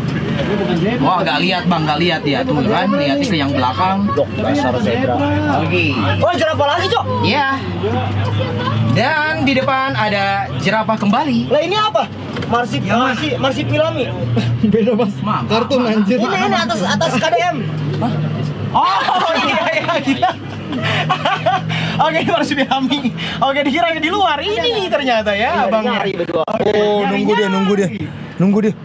Wah, nggak lihat Bang, nggak lihat ya. Tuh kan, lihat itu yang belakang. Dasar zebra. Oke. Oh, jerapah lagi, Cok. Iya. Dan di depan ada jerapah kembali. Lah ini apa? Marsipilami. Beda, Mas. Kartun anjir. Ini atas KDM. Oh iya gila. Oke, marsupilami. Oke, dikira di luar. Ini ternyata ya, Bang. Nyari berdua. Oh, nunggu dia.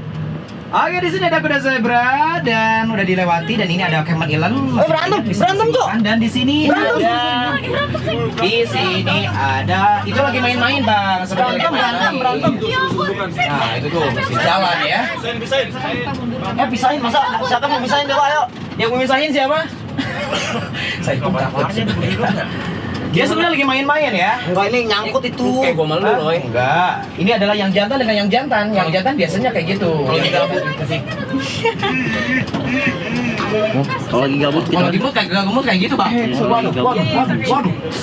Oke, di sini ada kuda zebra dan udah dilewati dan ini ada Kamenilan. Berantem, Cok. Dan di sini ada di sini ada itu lagi main-main Bang. Sebenarnya berantem. Nah, itu tuh masih jalan ya. Pisahin masa siapa mau pisahin coba ayo. Yang mau misahin siapa? Saya takut. Dia sebenarnya lagi main-main ya. Enggak ini nyangkut itu. Kayak gua malu loh. Enggak. Ini adalah yang jantan dengan yang jantan. Yang jantan biasanya kayak gitu. Kalau lagi gabut Kalau gabut kayak gitu, Bang.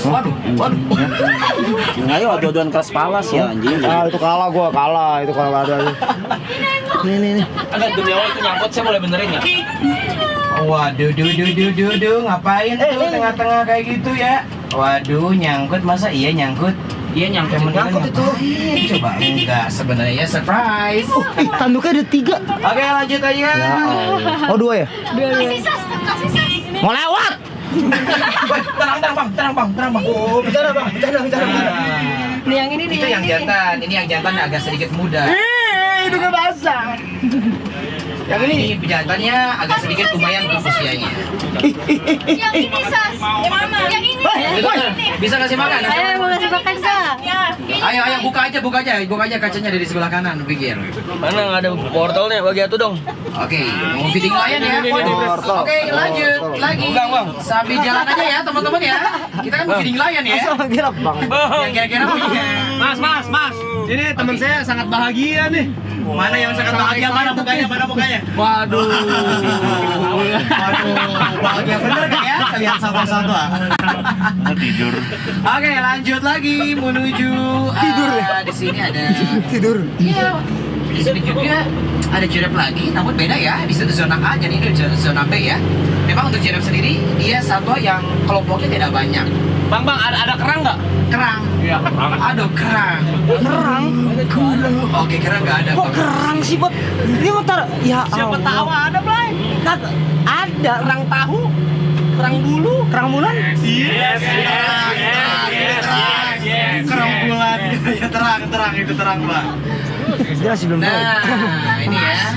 Waduh. Ayo adu-aduan keras palas ya anjing. Itu kalah itu kalau ada. Nih. Agak demi awal itu nyangkut saya mulai benerin ya. Waduh, ngapain tuh tengah-tengah kayak gitu ya? Waduh, nyangkut masa iya nyangkut? Iya nyangkut itu. Coba enggak sebenarnya surprise. Tanduknya ada 3. Oke, lanjut aja. Oh 2 ya? Kasih sas. Mau lewat. Tenang bang. Oh, bicara bang. Nih yang ini nih. Itu yang jantan. Ini yang jantan agak sedikit muda. Hidungnya basah. Yang ini jantannya agak sedikit lumayan untuk usianya. Yang ini sas. Yang mana? Yang ini. Bisa kasih makan? Ayo mau kasih makan kak? Ayo buka aja kacanya dari sebelah kanan, pikir. Mana nggak ada portalnya bagi atuh dong. Oke, mau feeding layan ya. Oke, lanjut lagi. Sambil jalan aja ya teman-teman ya. Kita kan mau feeding layan ya. Gila bang. Yang kira-kira punya. Mas. Ini teman saya sangat bahagia nih. Mana yang sangat bahagia? Mana mukanya? Waduh. Bahagia bener kan ya? Kalian satu-satu. Tidur. Oke, lanjut lagi menuju Tidur ya? Di sini ada Tidur. Iya. Di sini juga ada jiraf lagi, namun beda ya. Di situ zona A, jadi ini zona B ya. Memang untuk jiraf sendiri dia satwa yang kelompoknya tidak banyak. Bang, ada kerang nggak? Kerang. Iya, kerang. Aduh, kerang. Oke, kerang nggak ada. Kok kerang sih bot? Ini ntar ya. Siapa tahu ada, Blay? Ada Kerang tahu, kerang bulu, kerang bulan. Yes. Kerang bulan. Ya terang itu terang Bang. Dia masih belum tahu. Nah, ini ya.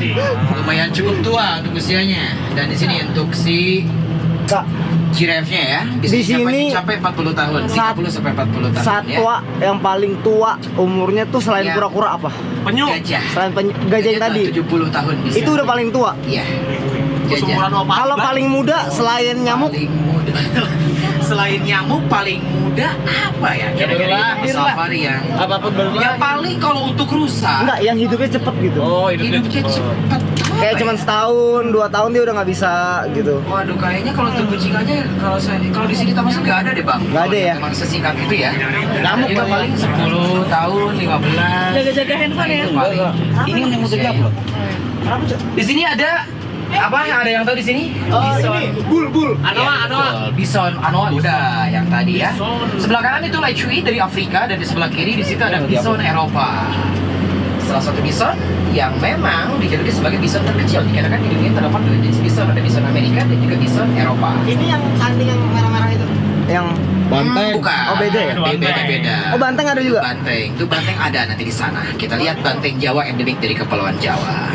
Lumayan cukup tua untuk usianya. Dan di sini untuk si Kak, Giraffe-nya ya. Di sini sampai 40 tahun, 30 sampai 40 tahun satwa yang paling tua umurnya tuh selain Iya. kura-kura apa? Penyu. Gajah. Selain gajah yang tadi. 70 tahun bisa. Itu udah paling tua. Iya. Gajah. Kalau paling muda selain nyamuk, Paling muda. Selain nyamuk paling muda apa ya? Kira-kira di safari yang Apapun baru. yang paling kalau untuk rusa enggak yang hidupnya cepet gitu. Oh, hidupnya hidupnya cepet. cepet. Kayak Apa cuman ya? setahun, 2 tahun dia udah nggak bisa gitu. Waduh, kayaknya kalau untuk kucingannya kalau di sini Tamas nggak ada deh bang. Nggak ada ya? Emang sesingkat itu ya. Nyamuk juga paling 10 tahun, 15. Jaga-jaga handphone ya. Itu paling. Ini yang mau kerja apa? Di sini ada apa? Ada yang tahu di sini? Bul. Anoa. Bison, Anoa udah yang tadi ya. Sebelah kanan itu Lechui dari Afrika dan di sebelah kiri di situ ada bison Eropa. Salah satu bison yang memang dijuluki sebagai bison terkecil dikarenakan di dunia terdapat dua jenis bison, ada bison Amerika dan juga bison Eropa. Ini yang anjing yang merah-merah itu. Yang Bukan. Oh, beda ya? Beda. Oh, banteng ada juga? Banteng ada nanti di sana. Kita lihat banteng Jawa endemik dari Kepulauan Jawa.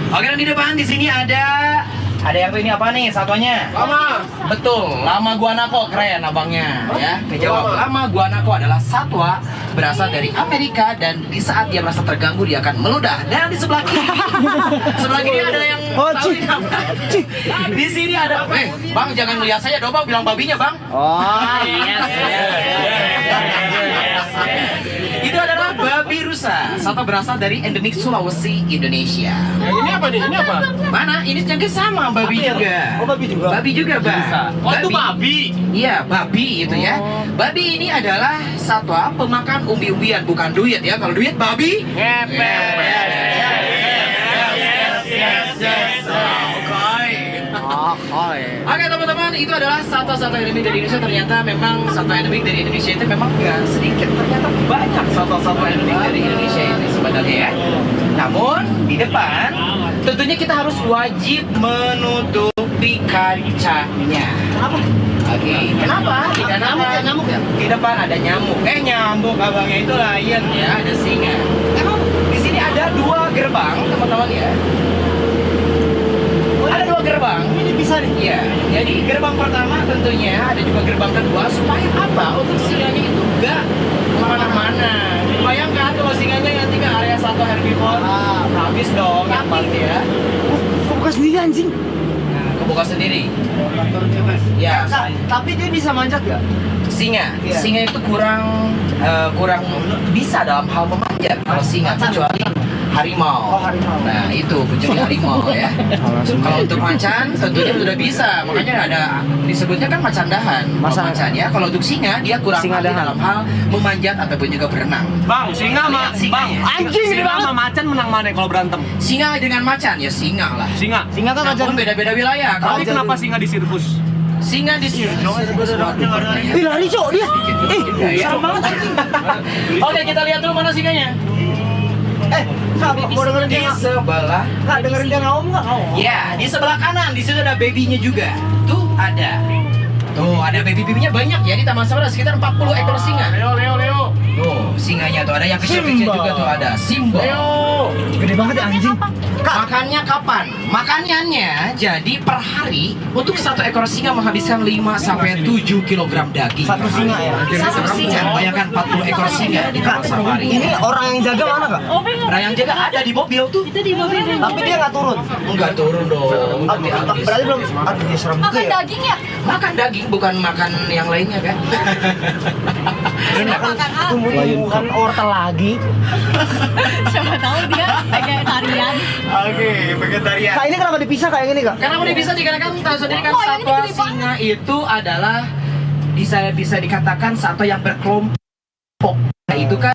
Oke, dan di depan di sini ada yang tuh ini apa nih satuannya? Lama. Betul, lama guanaco, keren abangnya ya. Kejawab. Lama guanaco adalah satwa berasal dari Amerika dan di saat dia merasa terganggu dia akan meludah. Dan di sebelah kiri ada yang tahu ini apa? Di sini ada Bang jangan melihat saya dong Bang, bilang babinya Bang. Oh. Itu adalah babi rusa. Satwa berasal dari endemik Sulawesi, Indonesia. Ini apa nih? Ini apa? Mana? Ini juga sama babi juga. Oh, babi juga. Babi juga, Bang. Oh, itu babi. Iya, babi itu ya. Babi ini adalah satwa pemakan umbi-umbian, bukan duit ya. Kalau duit babi Oke teman-teman, itu adalah satwa-satwa endemik dari Indonesia. Ternyata memang satwa endemik dari Indonesia itu memang nggak sedikit. Ternyata banyak satwa-satwa endemik dari Indonesia itu sebenarnya ya. Namun di depan tentunya kita harus wajib menutupi kacanya. Kenapa? Oke, kenapa? Nyamuk ya? Di depan ada nyamuk. Nyamuk abangnya itu lion ya, ada singa. Emang di sini ada 2 gerbang teman-teman ya. Ada 2 gerbang. Ini bisa nih. Iya, jadi gerbang pertama tentunya ada juga gerbang kedua supaya apa? Untuk singanya itu enggak kemana-mana. Bayangkan kalau singanya nanti ke area satu herbivore, habis dong yang pasti ya. Kok buka sendiri anjing? Nah, kebuka sendiri. Ya, Tapi dia bisa manjat gak? singa. Iya. Singa itu kurang bisa dalam hal memanjat kalau singa kecuali harimau. Oh, harimau. Nah, itu kecuali harimau ya. Kalau untuk macan tentunya sudah bisa. Makanya ada disebutnya kan macan dahan. Kalau macan ya. Kalau untuk singa dia kurang Singa ahli dahan. dalam hal memanjat ataupun juga berenang. Bang, singa sama Bang, anjing sama macan menang mana kalau berantem? Singa dengan macan ya singa lah. Singa. Singa kan Namun beda-beda wilayah. Kalau Tapi kenapa singa di sirkus? singa di sini. Ih, lari cok dia. Serem banget anjing. Oke, kita lihat dulu mana singanya. Kak, mau dengerin Di dia sebelah. Kak, dengerin dia ngaum nggak? Ngaum. Ya, di sebelah kanan di situ ada babynya juga. Tuh ada. Tuh ada baby-babynya banyak ya di Taman Safari ada sekitar 40 ekor singa. Leo. Tuh, singanya tuh ada yang kecil-kecil Simba. juga tuh ada. Simba. Gede banget ya anjing. Makannya kapan? Makanannya jadi per hari untuk satu ekor singa menghabiskan 5 sampai 7 kg daging. Satu singa ya? Satu singa, bayangkan 40 ekor singa di Taman Safari. Ini orang yang jaga mana kak? Nah, yang jaga ada di mobil tuh. Itu di mobil. Tapi dia nggak turun. Enggak turun dong. Nanti habis. Berarti belum. Aduh, dia serem juga Makan ya. daging ya? Makan daging bukan makan yang lainnya kan? Makan apa? Tumbuh-tumbuhan wortel lagi. Siapa tahu dia vegetarian. Oke, vegetarian. Kak, ini kenapa dipisah kayak gini kak? Karena udah bisa dikarenakan tahu sendiri kan Oh, yang ini satwa gede banget. singa itu adalah bisa dikatakan satwa yang berkelompok. Nah, itu kan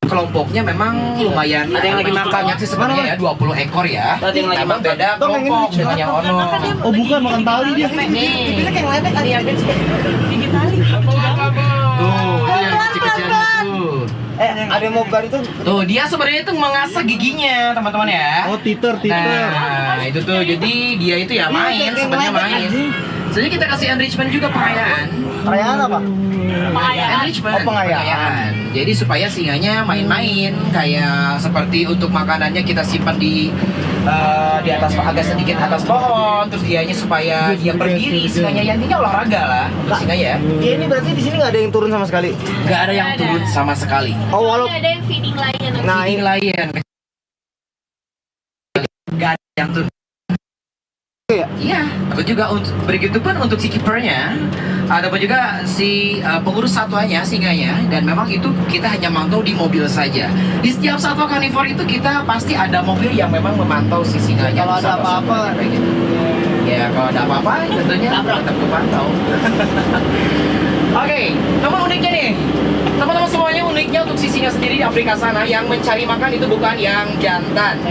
kelompoknya memang lumayan Ada yang lagi makan. banyak sih sebenarnya ya 20 ekor ya. Ada yang lagi Memang makan. beda kelompok dengan yang ono. Oh bukan, makan tali dia. Nih. Dia kayak ngeledek tadi. Gigi tali. Tuh, itu yang kecil-kecil itu. Ada yang mau bukan itu. Tuh, dia sebenarnya itu mengasah giginya, teman-teman ya. Oh, titer. Nah, itu tuh jadi dia itu ya main, sebenarnya main. Jadi kita kasih enrichment juga pengayaan. Perayaan apa? Enrichment, Oh, pengayaan. Jadi supaya singanya main-main kayak seperti untuk makanannya kita simpan di di atas agak sedikit atas pohon, terus dianya supaya dia berdiri, singanya ya, intinya olahraga lah untuk singa ya. Ya, ini berarti di sini nggak ada yang turun sama sekali. Nggak ada yang turun sama sekali. Oh, Tapi ada yang feeding lion. Nah, Feeding lion. Nggak ada yang turun. Iya, aku juga begitu pun untuk si kipernya, ataupun juga si pengurus satuannya, singanya, dan memang itu kita hanya mantau di mobil saja. Di setiap satwa karnivor itu kita pasti ada mobil yang memang memantau si singanya. Kalau ada apa-apa, kayak gitu. Ya kalau ada apa-apa tentunya tetap kepantau. Oke, namun uniknya nih, teman-teman semuanya, uniknya untuk si singa sendiri di Afrika sana yang mencari makan itu bukan yang jantan,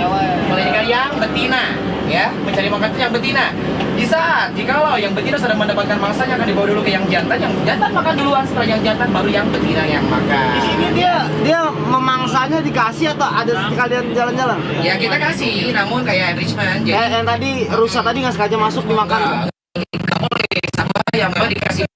melainkan yang betina. Ya, mencari makan itu yang betina. Di saat jikalau yang betina sedang mendapatkan mangsanya akan dibawa dulu ke yang jantan makan duluan, setelah yang jantan baru yang betina yang makan. di sini dia memangsanya dikasih atau ada sekalian jalan-jalan? Ya kita kasih, namun kayak enrichment. Jadi Yang tadi rusa tadi nggak sengaja masuk dimakan. nggak boleh sama yang memang dikasih.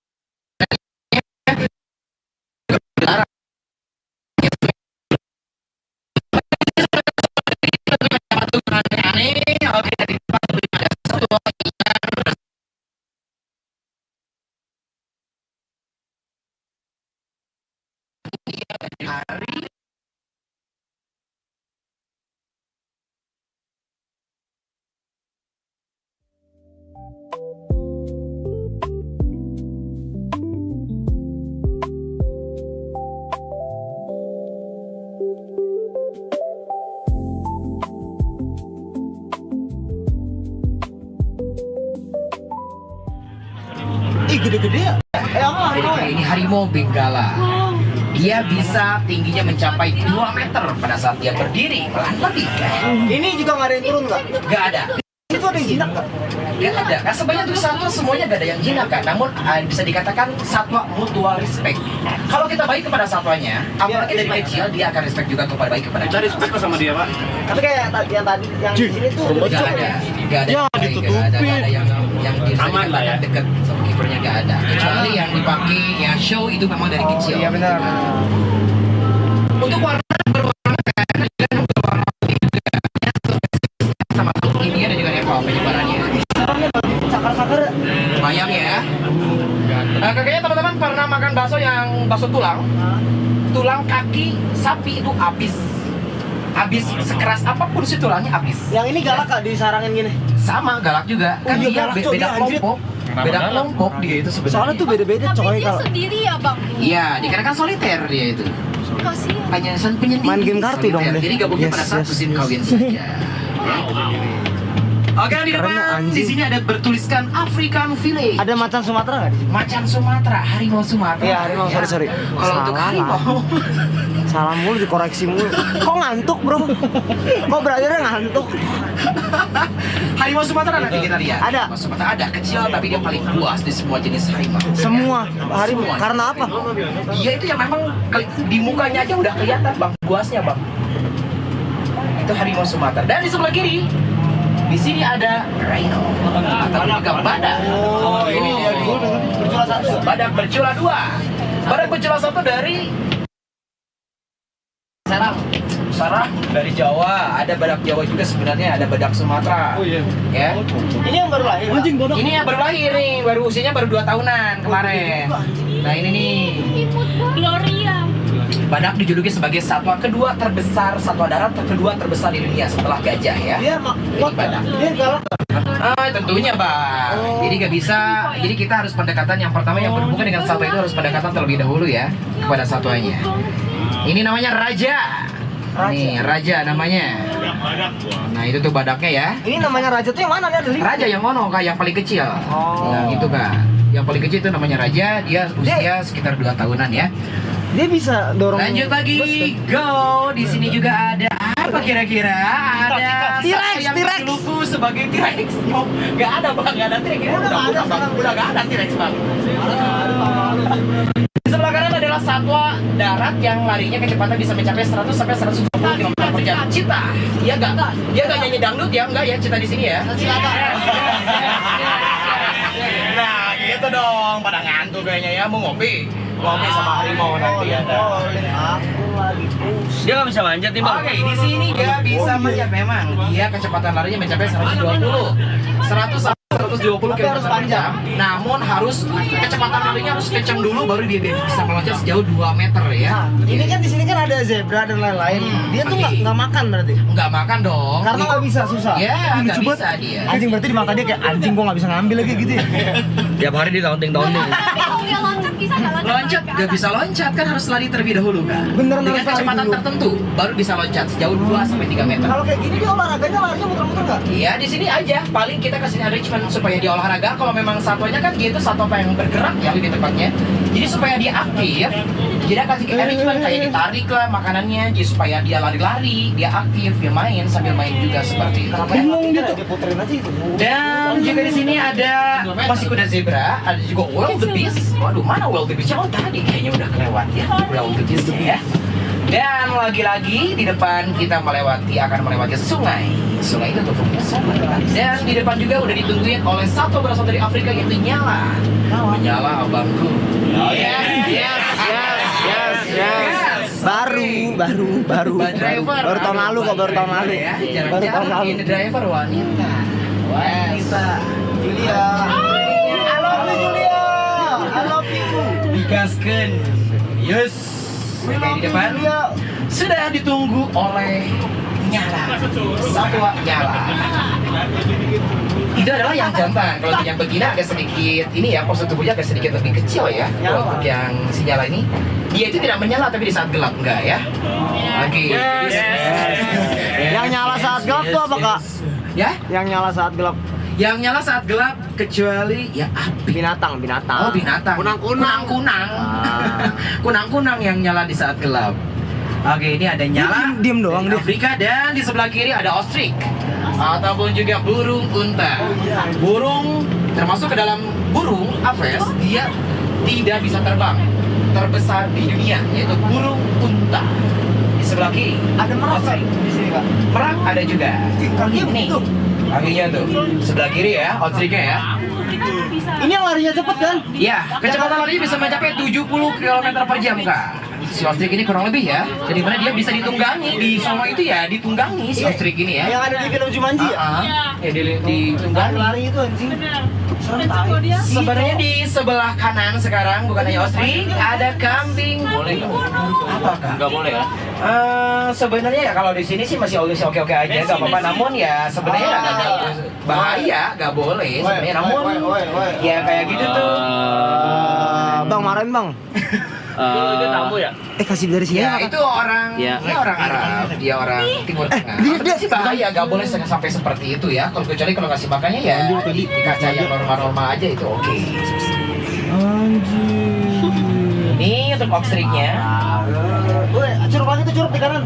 Ih, gede-gede ya? Ini harimau benggala. Dia bisa tingginya mencapai 2 meter pada saat dia berdiri, malah lebih. Ini juga nggak ada yang turun nggak? Gak ada. Itu ada yang jinak nggak? Gak ada. Kan sebanyak itu satwa semuanya gak ada yang jinak kan. Namun bisa dikatakan satwa mutual respect. Kalau kita baik kepada satwanya, apalagi dari kecil dia akan respect juga baik kepada kita. Respect sama dia, Pak. Tapi kayak yang tadi yang di sini tuh Gak ada. Gak ada. Ya, ditutupin. Gak ada yang Aman lah ya. deket sama kipernya gak ada. Kecuali yang dipakai ya show itu memang dari kecil. Iya benar. Untuk warna berwarna kan dan berwarna sama ini ada juga apa penyebarannya. Sakar-sakar. Bayang ya. Kayaknya teman-teman pernah makan bakso tulang. Tulang kaki sapi itu habis sekeras apapun si tulangnya habis. Yang ini galak Kak disarangin gini. Sama galak juga. Kan iya, dia galak, Cok. beda Dia anjir. kelompok. Beda kelompok dia itu sebenarnya. Soalnya tuh beda-beda Tapi coy dia kalau sendiri ya bang. Iya, dikarenakan soliter dia itu. Kasihan. Hanya penyendiri. Main game kartu dong soliter. dia. Jadi gabungnya Yes, pada saat yes. musim kawin saja. Ya. Oke, di Keren, depan anjing. di sini ada bertuliskan African Village. ada macan Sumatera nggak di sini? Macan Sumatera, harimau Sumatera. Iya, harimau, sorry. Kalau untuk Salah. harimau, Salah mulu dikoreksi mulu. Kok ngantuk bro? Kok brothernya ngantuk? harimau Sumatera nanti kita lihat. Ada. Harimau Sumatera ada kecil tapi dia paling buas di semua jenis harimau. Semua harimau. Semua. Karena apa? Dia itu yang memang di mukanya aja udah kelihatan bang, buasnya bang. Itu harimau Sumatera. Dan di sebelah kiri, di sini ada rhino atau juga badak. Oh, ini dia nih. Bercula satu. Badak bercula 2. Badak bercula 1 dari Sarang dari Jawa. Ada badak Jawa juga sebenarnya, ada badak Sumatera. Oh iya. Ya. Ini yang baru lahir. Anjing bodoh. Ini yang baru lahir nih, baru usianya baru 2 tahunan kemarin. Nah ini nih, Gloria. badak dijuluki sebagai satwa kedua terbesar, satwa darat kedua terbesar di dunia setelah gajah ya. Dia Ini badak. Dia galak. Tentunya bang. Jadi nggak bisa. Jadi kita harus pendekatan yang pertama yang berhubungan dengan satwa itu harus pendekatan terlebih dahulu ya kepada satwanya. Ini namanya raja. Nih raja namanya. Nah itu tuh badaknya ya. Ini namanya raja tuh yang mana? Dia ada 5. Raja yang mono kak, yang paling kecil. Oh. Yang itu kak. Yang paling kecil itu namanya raja. Dia usia sekitar 2 tahunan ya. Dia bisa dorong. Lanjut lagi, go. Di sini juga ada apa kira-kira? Ada T-Rex, yang T-Rex. dijuluki sebagai T-Rex. Oh, nggak ada bang, nggak ada T-Rex. Udah nggak ada T-Rex bang. Di sebelah kanan adalah satwa darat yang larinya kecepatan bisa mencapai 100 sampai 120 km per jam. Cita, dia nggak nyanyi dangdut ya, enggak ya Cita di sini ya. Nah gitu dong, pada ngantuk kayaknya ya, mau ngopi. ngobrol sama harimau nanti ya. Dia nggak bisa manjat nih bang. Oke, di sini dia bisa manjat memang. Dia kecepatan larinya mencapai 120 km per jam. Namun harus kecepatan larinya harus kencang dulu baru dia bisa meloncat sejauh 2 meter ya. Ini kan di sini kan ada zebra dan lain-lain. Dia tuh nggak makan berarti. Nggak makan dong. Karena nggak bisa, susah. Ya, nggak Lucu bisa banget. dia. Anjing berarti dimata dia kayak anjing gua nggak bisa ngambil lagi gitu ya. Tiap hari di taunting. Tapi kalau dia loncat bisa nggak loncat? Loncat ke nggak atas? bisa loncat kan harus lari terlebih dahulu kan. Beneran Dengan harus lari kecepatan dulu. tertentu baru bisa loncat sejauh 2 sampai 3 meter. Kalau kayak gini dia olahraganya larinya muter-muter nggak? Iya di sini aja. Paling kita kasih enrichment supaya dia olahraga. Kalau memang satwanya kan dia itu satwa yang bergerak ya lebih tepatnya. Jadi supaya dia aktif, kita kasih enrichment kayak ditarik lah makanannya, jadi supaya dia lari-lari, dia aktif, dia main sambil main juga seperti itu. Bingung gitu. Diputerin aja itu. Dan juga di sini ada masih kuda zebra, ada juga wildebeest. Waduh, mana wildebeest? Oh tadi kayaknya udah kelewat ya, wildebeest ya. Dan lagi-lagi di depan kita akan melewati sungai. Sungai itu tutup sama. Dan di depan juga udah ditungguin oleh satu berasal dari Afrika yaitu Nyala. Nyala abangku. Oh yes. Baru. Driver. Baru tahun lalu kok, baru tahun lalu. Ya, Baru tahun jarang-jarang lalu. ini driver wanita. Julia. I love you Julia. I love you. Digaskeun. Yes. Oke, di depan sudah ditunggu oleh Nyala. Satwa Nyala. Itu adalah yang jantan. Kalau untuk yang betina agak sedikit ini ya, postur tubuhnya agak sedikit lebih kecil ya. Kalau untuk yang si Nyala ini, dia itu tidak menyala tapi di saat gelap enggak ya. Oke. Yang nyala saat gelap tuh apa kak? Ya? Yang nyala saat gelap. Yang nyala saat gelap kecuali ya api. Binatang. Oh binatang. Kunang-kunang. Kunang-kunang yang nyala di saat gelap. Oke, ini ada Nyala. Diem doang dari dia. Afrika dan di sebelah kiri ada ostrich ataupun juga burung unta. Burung termasuk ke dalam burung aves, dia tidak bisa terbang. Terbesar di dunia yaitu burung unta. Di sebelah kiri Ada merak ostrich. di sini kak. Merak ada juga. Ini kakinya tuh sebelah kiri ya, ostrichnya ya. Ini yang larinya cepet kan? Iya, kecepatan larinya bisa mencapai 70 km per jam kak. Si ostrich ini kurang lebih ya, jadi mana dia bisa ditunggangi di sono itu ya, ditunggangi si ostrich ini ya. Yang ada di film Jumanji ya? Ya ditunggangi. Lari itu anjing. Sebenarnya di sebelah kanan sekarang bukan hanya ostrich, ada kambing. Boleh nggak? Apa kak? Nggak boleh ya? Sebenarnya ya kalau di sini sih masih oke-oke aja, nggak apa-apa. Namun ya sebenarnya nggak ada bahaya, nggak boleh sebenarnya. Namun ya kayak gitu tuh. Bang marahin bang. Itu tamu ya? Kasih dari sini. Ya itu orang, Ya. dia orang Arab, dia orang Timur Tengah. Dia sih bahaya, nggak boleh sampai seperti itu ya. Kalau kecuali kalau ngasih makannya ya di kaca yang normal-normal aja itu oke. Ini untuk ostrich-nya. Curug lagi tuh curug di kanan.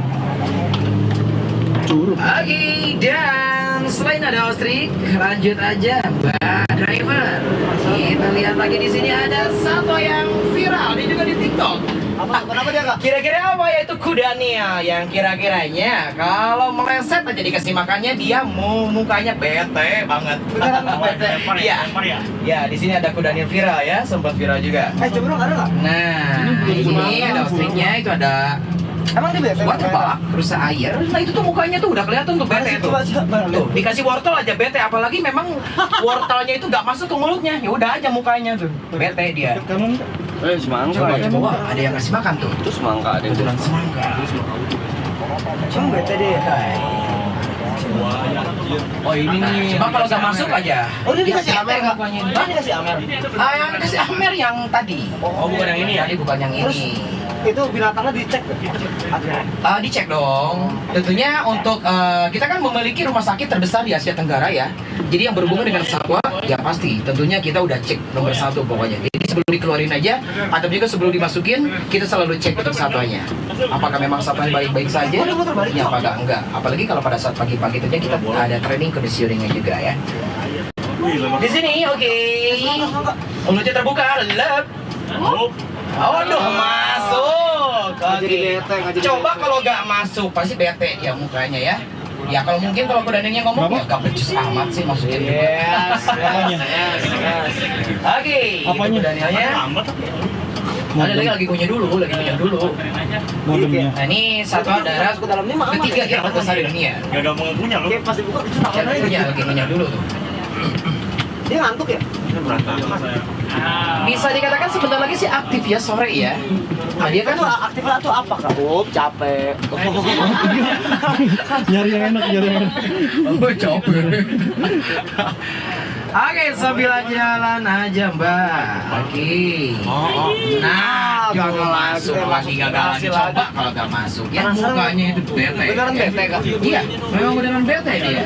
Oke, dan selain ada ostrich, lanjut aja Mbak Driver. Kita lihat lagi di sini ada satwa yang viral, dia juga di TikTok. Kenapa dia kak? Kira-kira apa? Yaitu kuda Nil yang kira-kiranya kalau meleset aja dikasih makannya dia mukanya bete banget. Iya. Ya, di sini ada kuda Nil viral ya, sempat viral juga. Coba dong ada nggak? Nah, ini ada ostrich-nya, itu ada Emang dia bete? waterbuck, rusa air. Nah, itu tuh mukanya tuh udah kelihatan tuh bete tuh. Tuh, dikasih wortel aja bete, apalagi memang wortelnya itu nggak masuk ke mulutnya. Ya udah aja mukanya tuh. Bete dia. Semangka. Coba, ada yang ngasih makan tuh. Itu semangka ada. Betulan semangka. Cuma bete dia. Oh ini nih. Coba kalau nggak masuk aja. Oh ini dikasih Bete Amer kak? mukanya. Ini dikasih Amer? Yang dikasih Amer yang tadi. Oh bukan yang ini ya? Tadi bukan yang ini. Itu binatangnya dicek Dicek dong. Tentunya untuk kita kan memiliki rumah sakit terbesar di Asia Tenggara ya. Jadi yang berhubungan dengan satwa ya pasti. Tentunya kita udah cek nomor 1 pokoknya. Jadi sebelum dikeluarin aja atau juga sebelum dimasukin kita selalu cek untuk satwanya. Apakah memang satwanya baik-baik saja? Ya apakah enggak? Apalagi kalau pada saat pagi-pagi tentunya kita ada training conditioningnya juga ya. Di sini oke. Mulutnya terbuka, lep. Aduh masuk. Oke. Coba kalau nggak masuk pasti bete ya mukanya ya. Ya kalau mungkin kalau kudaningnya ngomong ya gak becus amat sih maksudnya. Yes. Oke. Apanya? Kudanilnya. lagi kunyah dulu. Modemnya. Nah ini satwa darat ketiga yang terbesar di dunia. Gak gampang punya loh. Pas dibuka kecil Lagi kunyah dulu tuh. Dia ngantuk ya? Bisa dikatakan sebentar lagi sih aktif ya sore ya. Nah dia kan Aktifnya tuh apa kak? Capek. Nyari yang enak. capek. Oke, sambil jalan aja mbak. Oke. Nah, gagal masuk lagi coba kalau gak masuk. Ya mukanya itu bete. Beneran bete kak? Iya, memang beneran bete dia.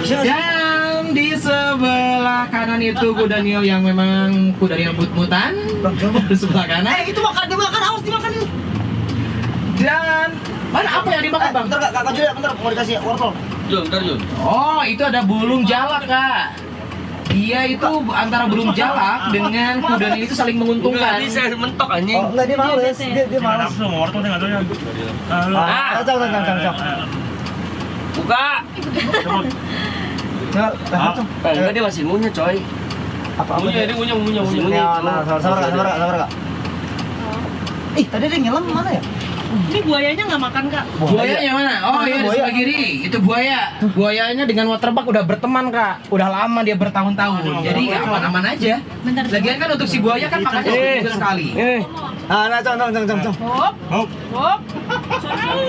Dan di sebelah kanan itu kuda Nil yang memang kuda Nil mut-mutan. Di sebelah kanan. Itu makan, awas dimakan itu. Dan mana apa yang dimakan bang? Bentar kak Julia, bentar mau dikasih wortel. Oh, itu ada burung jalak kak. Dia itu antara burung jalak dengan kuda Nil itu saling menguntungkan. Saya mentok anjing. Oh enggak, dia males, dia males. Nafsu mau wortel nggak doyan. Cang. Buka. Enggak dia masih ngunyah coy. Apa? Ngunyah. Sabar kak. Ih, tadi dia nyelam mana ya? Ini buayanya nggak makan kak? Buayanya mana? Oh iya di Buaya. sebelah kiri. Itu buaya. Buayanya dengan waterbuck udah berteman kak. Udah lama dia bertahun-tahun. Jadi ya aman-aman aja. Lagian kan untuk si buaya kan makannya seminggu sekali. Cang. Hop.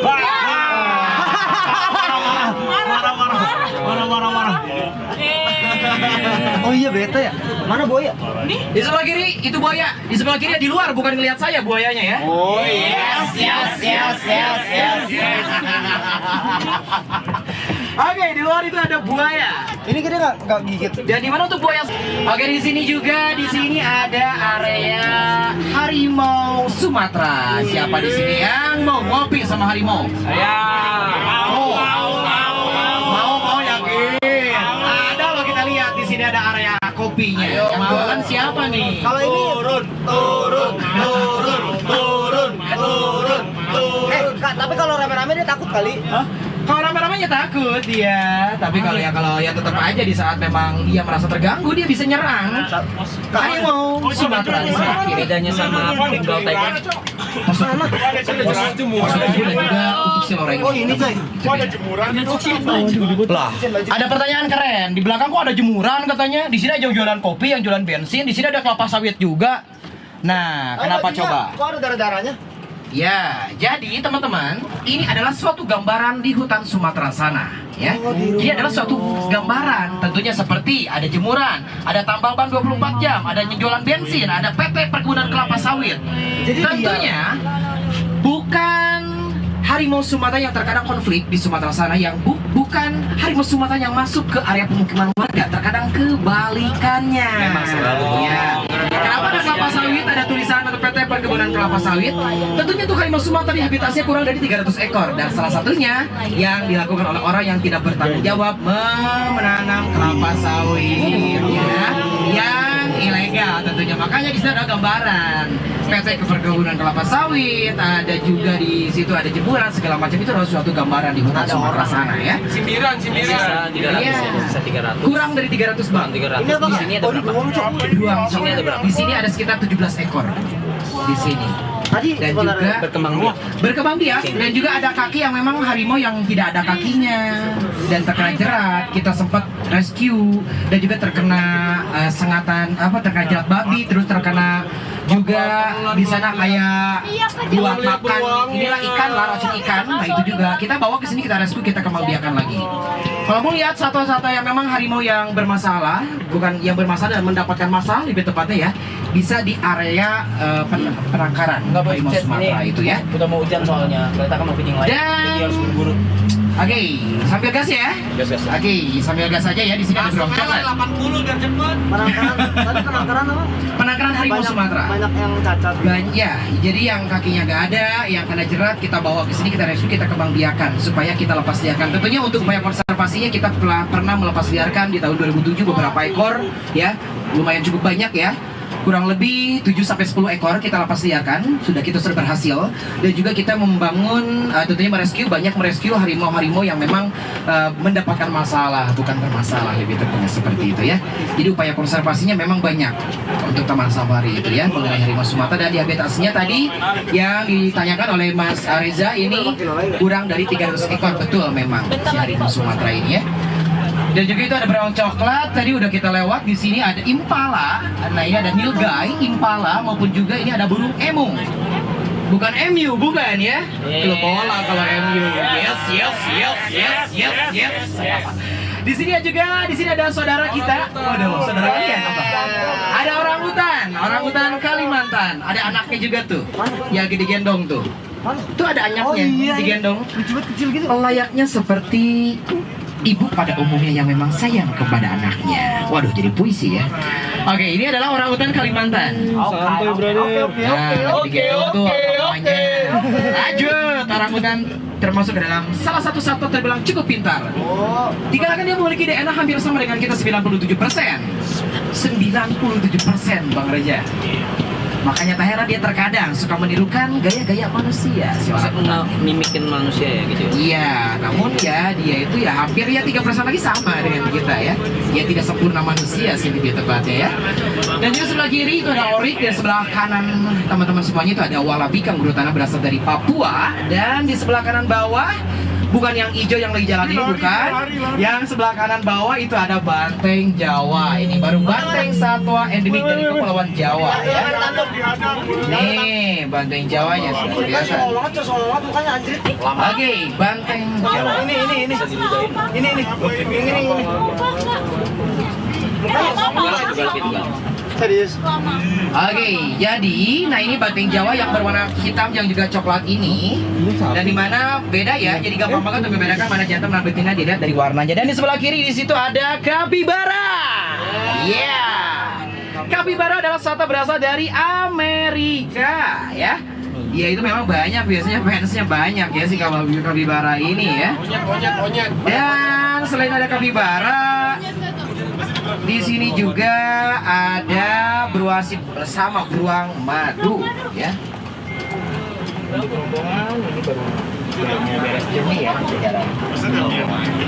Marah. Oh iya bete ya? Mana buaya? Di sebelah kiri itu buaya. Di sebelah kiri di luar bukan ngelihat saya buayanya ya. Oh yes. Oke, di luar itu ada buaya. Ini kita nggak gigit. Dan di mana untuk buaya? Oke, di sini juga ada area harimau Sumatera. Siapa di sini yang mau ngopi sama harimau? Saya. Mau yakin. Ada loh kita lihat di sini ada area kopinya. Yang jualan siapa nih? Kalau ini turun. Kak, tapi kalau rame-rame dia takut kali. Kalau rame-ramenya takut dia, tapi kalau ya tetap aja di saat memang dia merasa terganggu dia bisa nyerang. Harimau Sumatera di sebelah kiri. Bedanya sama Bengal Tiger. Maksudnya juga untuk si loreng. Oh ini coy. Lah, ada pertanyaan keren. Di belakang kok ada jemuran katanya. Di sini ada jualan kopi, yang jualan bensin. Di sini ada kelapa sawit juga. Nah, kenapa coba? Kok ada darah-darahnya? Ya, jadi teman-teman, ini adalah suatu gambaran di hutan Sumatera sana, ya. Ini adalah suatu gambaran, tentunya seperti ada jemuran, ada tambal ban 24 jam, ada jualan bensin, ada PT Perkebunan Kelapa Sawit. Jadi tentunya bukan harimau Sumatera yang terkadang konflik di Sumatera sana, yang bukan harimau Sumatera yang masuk ke area pemukiman warga, terkadang kebalikannya. Memang selalu ya. Kenapa ada kelapa sawit, ada tulisan atau PT Perkebunan Kelapa Sawit? Tentunya untuk harimau Sumatera habitasinya kurang dari 300 ekor, dan salah satunya yang dilakukan oleh orang yang tidak bertanggung jawab menanam kelapa sawit, ya, yang ilegal tentunya. Makanya di sini ada gambaran PT Perkebunan Kelapa Sawit, ada juga di situ ada jemuran segala macam. Itu adalah suatu gambaran di hutan Sumatera sana ya. Sindiran. Sisa 300. Iya. Sisa 300. Kurang dari 300 bang. 300. Ini apa? Di sini ada berapa? Beruang. Sini ada berapa? Di sini ada sekitar 17 ekor di sini. Tadi Dan sebenarnya juga Berkembang biak. dan juga ada kaki yang memang harimau yang tidak ada kakinya dan terkena jerat. Kita sempat rescue dan juga terkena sengatan terkena jerat babi, terus terkena juga di sana kayak buat makan inilah ikan lah, racun ikan. Nah itu juga kita bawa ke sini, kita rescue, kita kembangbiakan lagi. Kalau mau lihat satwa-satwa yang memang harimau yang bermasalah, bukan yang bermasalah dan mendapatkan masalah lebih tepatnya ya, bisa di area penangkaran harimau Sumatera itu ya. Udah mau hujan soalnya. Kita kan mau fishing lagi. Dan Jadi harus buru-buru. Oke, sambil gas ya. Gas. Oke, sambil gas aja ya. Di sini ada beruang coklat. 80 biar cepet. penangkaran apa? Penangkaran harimau Sumatera. Banyak yang cacat. Ya, jadi yang kakinya nggak ada, yang kena jerat kita bawa ke sini, kita rescue, kita kembang biakan supaya kita lepas liarkan. Tentunya untuk upaya konservasinya kita pernah melepas liarkan di tahun 2007 beberapa ekor ya, lumayan cukup banyak ya. kurang lebih 7-10 ekor kita lepas liarkan. Sudah kita sudah berhasil. Dan juga kita membangun, tentunya merescue harimau-harimau yang memang mendapatkan masalah, bukan bermasalah, lebih tepatnya seperti itu ya. Jadi upaya konservasinya memang banyak untuk Taman Safari itu ya, mengenai harimau Sumatera. Dan di habitatnya tadi yang ditanyakan oleh Mas Reza, ini kurang dari 300 ekor, betul memang si harimau Sumatera ini ya. Dan juga itu ada berawang coklat, tadi udah kita lewat. Di sini ada impala, nah ini ada nilgai, impala, maupun juga ini ada burung emu. Bukan MU, bukan ya? Klub bola kalau MU. Yes. Di sini ada saudara kita. Waduh, saudara kalian apa? Ada orangutan Kalimantan. Ada anaknya juga tuh, yang digendong tuh. Tuh ada anyaknya, digendong. Kecil gitu. Layaknya seperti ibu pada umumnya yang memang sayang kepada anaknya. Waduh, jadi puisi ya. Oke, ini adalah orangutan Kalimantan. Santai, brother. Nah, digendong tuh namanya. Lanjut, orangutan termasuk dalam salah satu satwa terbilang cukup pintar. Dikarenakan dia memiliki DNA hampir sama dengan kita 97%. 97% Bang Reza. Makanya tak heran dia terkadang suka menirukan gaya-gaya manusia. Si orangutan ini. Mimikin manusia ya gitu. Iya, namun ya dia itu ya hampir ya 3% lagi sama dengan kita ya. Dia tidak sempurna manusia sih lebih tepatnya ya. Dan juga sebelah kiri itu ada oryx, dan sebelah kanan teman-teman semuanya itu ada wallaby kanguru tanah berasal dari Papua. Dan di sebelah kanan bawah, bukan yang hijau yang lagi jalan ini, bukan. Yang sebelah kanan bawah itu ada banteng Jawa. Ini baru banteng satwa endemik dari Kepulauan Jawa ya. Nih, banteng Jawanya sudah biasa. Oke, banteng Jawa. Ini. Serius. Oke, jadi nah ini banteng Jawa yang berwarna hitam yang juga coklat ini. Dan dimana beda ya, jadi gampang banget untuk membedakan mana jantan mana betina dilihat dari warnanya. Dan di sebelah kiri di situ ada kapibara. Iya. Kapibara adalah satwa berasal dari Amerika ya. Dia itu memang banyak, biasanya fansnya banyak ya si kapibara ini ya. Dan selain ada kapibara, di sini juga ada beruasi bersama beruang madu ya.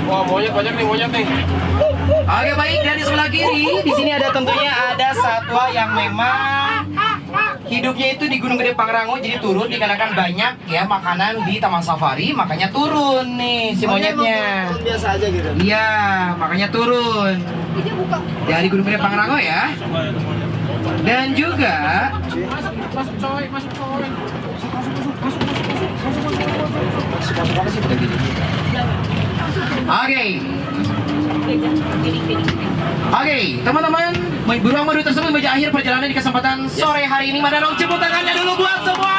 Wah, monyet banyak nih. Oke, baik, dan di sebelah kiri di sini ada tentunya ada satwa yang memang hidupnya itu di Gunung Gede Pangrango, jadi turun dikarenakan banyak ya makanan di Taman Safari, makanya turun nih si monyetnya. Biasa aja gitu. Iya, makanya turun dari Gunung Gede Pangrango ya. Dan juga Oke, teman-teman, beruang madu tersebut menjadi akhir perjalanan di kesempatan sore hari ini. Mana dong, tepuk tangannya dulu buat semua.